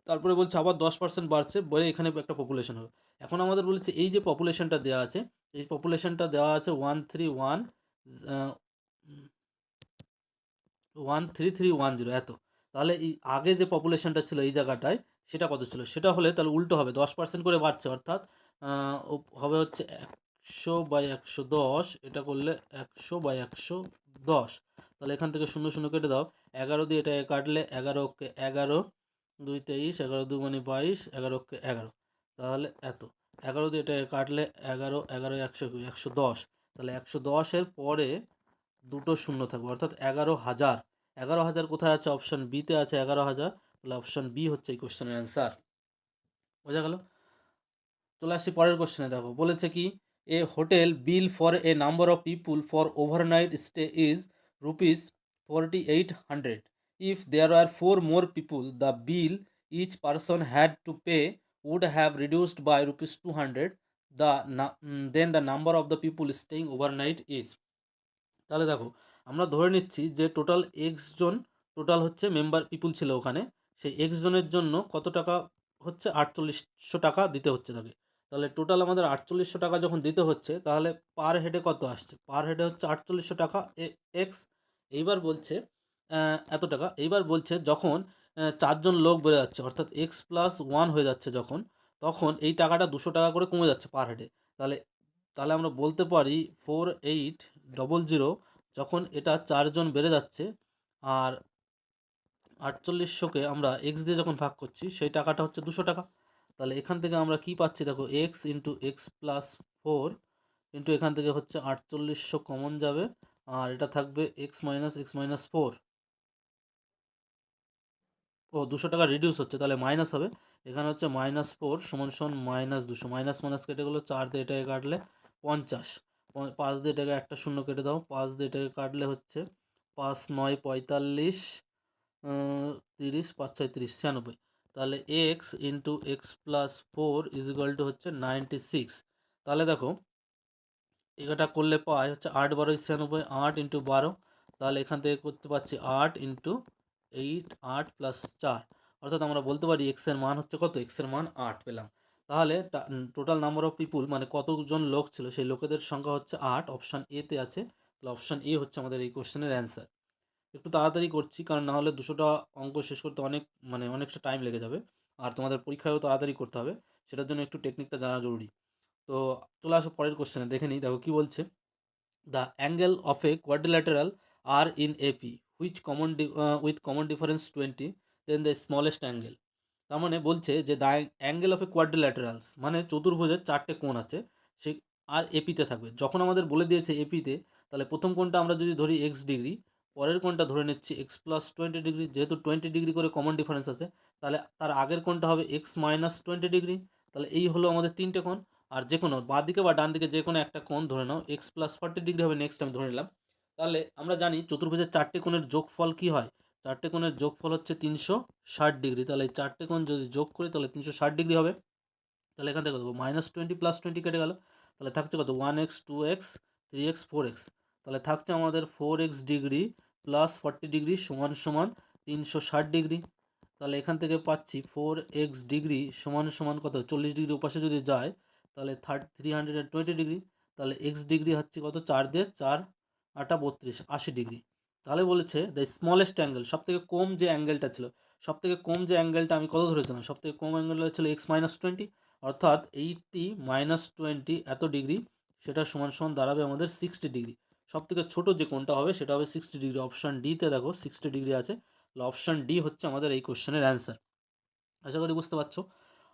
তারপরে বলছে আবার 10% বাড়ছে বলে এখানে একটা পপুলেশন হলো। এখন আমাদের বলেছে এই যে পপুলেশনটা দেওয়া আছে, এই পপুলেশনটা দেওয়া আছে 13310 এত। তাহলে এই আগে যে পপুলেশনটা ছিল এই জায়গাটায় সেটা কত ছিল, সেটা হলে তাহলে উল্টো হবে, 10% করে বাড়ছে, অর্থাৎ হবে হচ্ছে 100/110, এটা করলে 100/110। তাহলে এখান থেকে 0 0 কেটে দাও, 11 দিয়ে এটা কাটলে 11 × 11 2 23, 11 2 মানে 22, 11 × 11, তাহলে এত। 11 দিয়ে এটা কাটলে 11 11 110, তাহলে 110-এর পরে দুটো শূন্য থাকবে, অর্থাৎ 11,000। 11,000 কোথায় আছে, অপশান বিতে আছে 11,000, তাহলে অপশান বি হচ্ছে এই কোশ্চেনের অ্যান্সার। বোঝা গেল। চলে আসছি পরের কোশ্চেনে। দেখো বলেছে কি, a hotel bill for a number of people for overnight stay is ₹4800, if there are 4 more people the bill each person had to pay would have reduced by ₹200, then the number of the people staying overnight is। তাহলে দেখো আমরা ধরে নিচ্ছি যে টোটাল এক্স জন, টোটাল হচ্ছে মেম্বার পিপুল ছিল ওখানে, সেই এক্স জনের জন্য কত টাকা হচ্ছে, 4800 টাকা দিতে হচ্ছে তাকে। তাহলে টোটাল আমাদের 4800 টাকা যখন দিতে হচ্ছে, তাহলে পার হেডে কত আসছে, পার হেডে হচ্ছে 4800 টাকা এক্স। এইবার বলছে এত টাকা। এইবার বলছে যখন 4জন লোক বেড়ে যাচ্ছে, অর্থাৎ এক্স প্লাস 1 হয়ে যাচ্ছে যখন, তখন এই টাকাটা 200 টাকা করে কমে যাচ্ছে পার হেডে। তাহলে তাহলে আমরা বলতে পারি 4800 যখন এটা 4জন বেড়ে যাচ্ছে, আর 4800কে আমরা এক্স দিয়ে যখন ভাগ করছি সেই টাকাটা হচ্ছে 200 টাকা। তাহলে এখান থেকে আমরা কি পাচ্ছি, দেখো x into x plus 4 into এখান থেকে হচ্ছে 4800 কমন যাবে, আর এটা থাকবে এক্স মাইনাস 4। ও 200 টাকা রিডিউস হচ্ছে, তাহলে মাইনাস হবে, এখানে হচ্ছে -4 সমান সমান -200, মাইনাস মাইনাস কেটে গেলো, 4 দিয়ে এটাকে কাটলে 50, 5 দিয়ে এটাকে একটা শূন্য কেটে দাও, 5 দিয়ে এটাকে কাটলে হচ্ছে 5 9 45, 30 5 6 30 96। তাহলে x into x plus 4 is equal two হচ্ছে 96। তাহলে দেখো এটা করলে পাই হচ্ছে 8 12 96, 8 ইন্টু 12, তাহলে এখান থেকে করতে পারছি 8 ইন্টু 8, 8 প্লাস 4, অর্থাৎ আমরা বলতে পারি এক্সের মান হচ্ছে কত, এক্সের মান 8 পেলাম। তাহলে টোটাল নাম্বার অফ পিপুল মানে কতজন লোক ছিল, সেই লোকেদের সংখ্যা হচ্ছে 8, অপশান এতে আছে। তাহলে অপশান এ হচ্ছে আমাদের এই কোশ্চেনের অ্যান্সার। একটু তাড়াতাড়ি করছি, কারণ না হলে 200টা অঙ্ক শেষ করতে অনেকটা টাইম লেগে যাবে, আর তোমাদের পরীক্ষায়ও তাড়াতাড়ি করতে হবে, সেটার জন্য একটু টেকনিকটা জানা জরুরি। তো চলে আসো পরের কোশ্চেনে, দেখে নিই। দেখো কী বলছে, the angle of a quadrilateral are in AP which with common difference 20, then the smallest angle. তার মানে বলছে যে the angle of a quadrilaterals মানে চতুর্ভুজের 4টে কোণ আছে, সে আর এপিতে থাকবে। যখন আমাদের বলে দিয়েছে এপিতে, তাহলে প্রথম কোণটা আমরা যদি ধরি এক্স ডিগ্রি, পরের কোণটা ধরে নিচ্ছি এক্স প্লাস 20 ডিগ্রি, যেহেতু 20 ডিগ্রি করে কমন ডিফারেন্স আছে, তাহলে তার আগের কোণটা হবে এক্স মাইনাস 20 ডিগ্রি। তাহলে এই হলো আমাদের তিনটে কোণ, আর যে কোনো বাঁ দিকে বা ডান দিকে যে কোনো একটা কোণ ধরে নাও, এক্স প্লাস 40 ডিগ্রি হবে নেক্সট আমি ধরে নিলাম। তাহলে আমরা জানি চতুর্ভুজের চারটে কোণের যোগফল কী হয়, চারটে কোণের যোগফল হচ্ছে 360 ডিগ্রি। তাহলে এই চারটে কোণ যদি যোগ করি তাহলে 360 ডিগ্রি হবে। তাহলে এখান থেকে কত -20 প্লাস 20 কেটে গেল, তাহলে থাকছে কত 1x 2x 3x 4x। তাহলে থাকছে আমাদের 4x ডিগ্রি প্লাস 40 ডিগ্রি সমান সমান 360 ডিগ্রি। তাহলে এখান থেকে পাচ্ছি 4x ডিগ্রি সমান সমান কত 40 ডিগ্রি ওপাশে যদি যায় তাহলে 320 ডিগ্রি। তাহলে এক্স ডিগ্রি হচ্ছে কত 4 দিয়ে 4 8 32 80 ডিগ্রি। তাহলে বলেছে দ্য স্মলেস্ট অ্যাঙ্গেল, সবথেকে কম যে অ্যাঙ্গেলটা ছিল, সবথেকে কম যে অ্যাঙ্গেলটা আমি কত ধরেছিলাম, সবথেকে কম অ্যাঙ্গেলটা ছিল x মাইনাস 20, অর্থাৎ 80 মাইনাস 20 এত ডিগ্রি, সেটা সমান সমান দাঁড়াবে আমাদের 60 ডিগ্রি। সবথেকে ছোটো যে কোণটা হবে সেটা হবে 60 ডিগ্রি। অপশান ডিতে দেখো 60 ডিগ্রি আছে, তাহলে অপশান ডি হচ্ছে আমাদের এই কোশ্চেনের অ্যান্সার। আশা করি বুঝতে পারছো।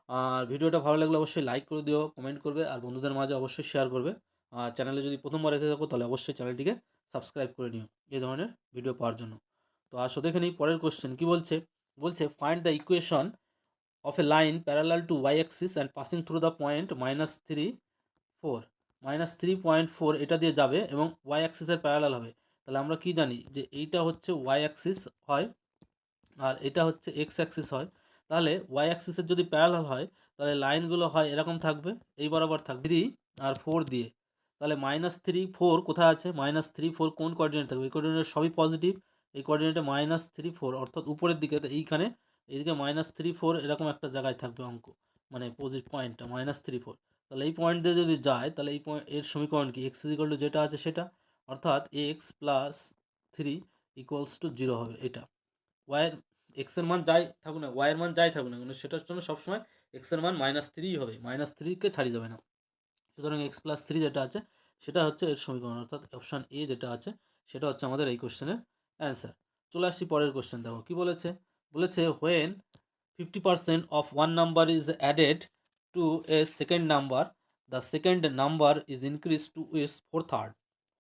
আর ভিডিওটা ভালো লাগলে অবশ্যই লাইক করে দিও, কমেন্ট করবে, আর বন্ধুদের মাঝে অবশ্যই শেয়ার করবে। আর চ্যানেলে যদি প্রথমবার এসে থাকো তাহলে অবশ্যই চ্যানেলটিকে সাবস্ক্রাইব করে নিও এই ধরনের ভিডিও পাওয়ার জন্য। তো আসো দেখে নিই পরের কোশ্চেন কী বলছে। বলছে find the equation of a line parallel to y-axis and passing through the point -3.4 এটা দিয়ে যাবে এবং y-axisের প্যারালাল হবে। তাহলে আমরা কি জানি যে এইটা হচ্ছে y-axis হয় আর এটা হচ্ছে x-axis হয়। তাহলে y-axisের যদি প্যারালাল হয় তাহলে লাইনগুলো হয় এরকম থাকবে, এই বরাবর থাকবে 3 আর 4 দিয়ে। তাহলে -3 4 কোথায় আছে, -3 4 কোন কোঅর্ডিনেট থাকবে, এই কোঅর্ডিনেট সবই পজিটিভ, এই কোঅর্ডিনেটে -3 4 অর্থাৎ উপরের দিকে, এইখানে এইদিকে -3 4 এরকম একটা জায়গায় থাকবে অঙ্ক, মানে পয়েন্টটা -3 4। তাহলে এই পয়েন্ট দিয়ে যদি যায় তাহলে এই পয়েন্ট এর সমীকরণ কি, এক্স ইকুয়াল টু যেটা আছে সেটা, অর্থাৎ এক্স প্লাস 3 ইকুয়ালস টু 0 হবে। এটা ওয়াইয়ের এক্সের মান যাই থাকুক না, ওয়াইয়ের মান যাই থাকুক না, কিন্তু সেটার জন্য সবসময় এক্সের মান -3 হবে, -3কে ছাড়িয়ে যাবে না। সুতরাং এক্স প্লাস 3 যেটা আছে সেটা হচ্ছে এর সমীকরণ, অর্থাৎ অপশান এ যেটা আছে সেটা হচ্ছে আমাদের এই কোশ্চেনের অ্যান্সার। চলে আসছি পরের কোশ্চেন, দেখো কি বলেছে। বলেছে when 50% of one number is added to a second number, the second number is increased to its fourth third.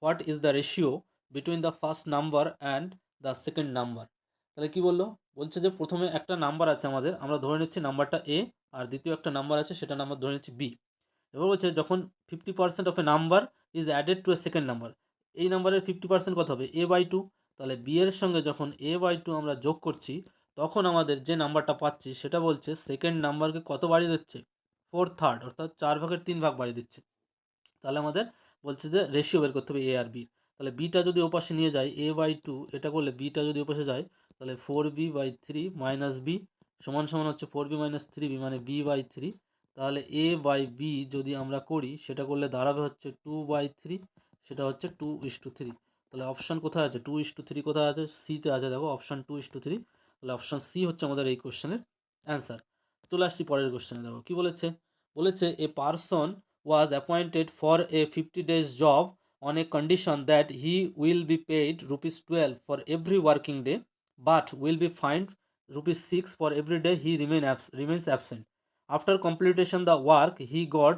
What is the ratio between the first number and the second number? তাহলে কি বললো, বলছে যে প্রথমে একটা নাম্বার আছে আমাদের, আমরা ধরে নিচ্ছি নাম্বারটা এ, আর দ্বিতীয় একটা নাম্বার আছে সেটা নাম্বার ধরে নিচ্ছি বি। এবার বলছে যখন 50% of A number is added to A second number, এই নাম্বারের 50% কত হবে a/2। তাহলে বি এর সঙ্গে যখন a/2 আমরা যোগ করছি তখন আমাদের যে নাম্বারটা পাচ্ছি সেটা বলছে সেকেন্ড নাম্বারকে কত বাড়িয়ে দিচ্ছে, 4/3, অর্থাৎ 4/3 বাড়িয়ে দিচ্ছে। তাহলে আমাদের বলছে যে রেশিও বের করতে হবে এ আর বি। তাহলে বিটা যদি ওপাশে নিয়ে যায় a/2, এটা করলে বিটা যদি ওপাশে যায় তাহলে 4b/3 মাইনাস বি সমান সমান হচ্ছে 4b মাইনাস 3b মানে b/3। তাহলে a/b যদি আমরা করি সেটা করলে দাঁড়াবে হচ্ছে 2/3, সেটা হচ্ছে 2:3। তাহলে অপশান কোথায় আছে, 2:3 কোথায় আছে, সিতে আছে, দেখো অপশান 2:3। তাহলে অপশান সি হচ্ছে আমাদের এই কোশ্চেনের অ্যান্সার। চলে আসছি পরের কোশ্চেনে, দেখো কি বলেছে। বলেছে a person was appointed for a 50 days job on a condition that he will be paid ₹12 for every working day but will be fined ₹6 for every day he remains absent. After completion the work he got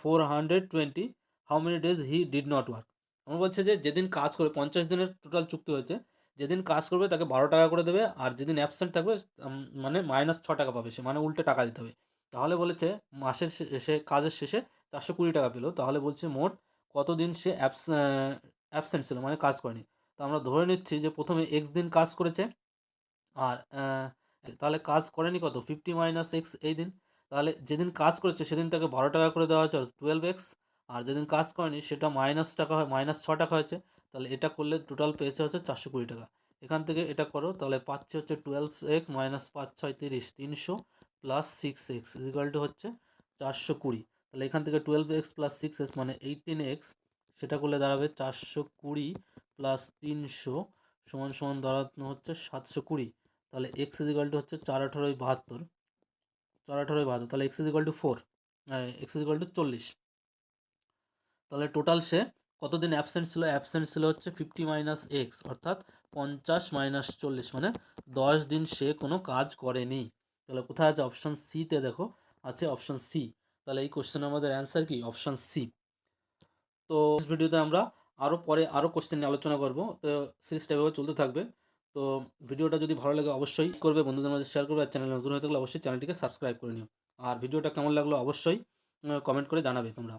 ₹420. How many days he did not work? আমার বলছে যে যেদিন কাজ করবে 50 দিনের টোটাল চুক্তি হয়েছে, যেদিন কাজ করবে তাকে 12 টাকা করে দেবে, আর যেদিন অ্যাবসেন্ট থাকবে মানে -6 টাকা পাবে সে, মানে উল্টে টাকা দিতে হবে। তাহলে বলেছে মাসের শেষে কাজের শেষে 420 টাকা পেলো। তাহলে বলছে মোট কতদিন সে অ্যাবসেন্ট ছিল, মানে কাজ করেনি। তো আমরা ধরে নিচ্ছি যে প্রথমে এক্স দিন কাজ করেছে, আর তাহলে কাজ করেনি কত 50 মাইনাস এক্স এই দিন। তাহলে যেদিন কাজ করেছে সেদিন তাকে 12 টাকা করে দেওয়া হয়েছে 12x, আর যেদিন কাজ করেনি সেটা -টাকা হয়, -6 টাকা হয়েছে। তাহলে এটা করলে টোটাল পেয়েছে হচ্ছে 420 টাকা। এখান থেকে এটা করো তাহলে পাচ্ছে হচ্ছে 12x minus 5 6 30 300 plus 6x is equal two হচ্ছে 420। তাহলে এখান থেকে 12x প্লাস 6x মানে 18x, সেটা করলে দাঁড়াবে 420 প্লাস 300 সমান সমান দাঁড়ানো হচ্ছে 720। তাহলে এক্স ইজিক্যাল টু হচ্ছে 4 18 72, 4 18 72, তাহলে X equal to 4, X equal to 40। তাহলে টোটাল সে কতদিন অ্যাবসেন্ট ছিল, অ্যাবসেন্ট ছিল হচ্ছে 50 মাইনাস এক্স অর্থাৎ 50 মাইনাস 40 মানে 10 দিন সে কোনো কাজ করেনি। তাহলে কোথায় আছে, অপশান সিতে দেখো আছে অপশান সি। তাহলে এই কোশ্চেনের আমাদের অ্যান্সার কি, অপশান সি। তো ভিডিওতে আমরা পরে আরও কোশ্চেন নিয়ে আলোচনা করব। তো সিরিজটা এভাবে চলতে থাকবে। তো ভিডিওটা যদি ভালো লাগে অবশ্যই করবে, বন্ধুদের মাঝে শেয়ার করবে, আর চ্যানেলে নতুন হয়ে থাকলে অবশ্যই চ্যানেলটিকে সাবস্ক্রাইব করে নিও। আর ভিডিওটা কেমন লাগলো অবশ্যই কমেন্ট করে জানাবে তোমরা।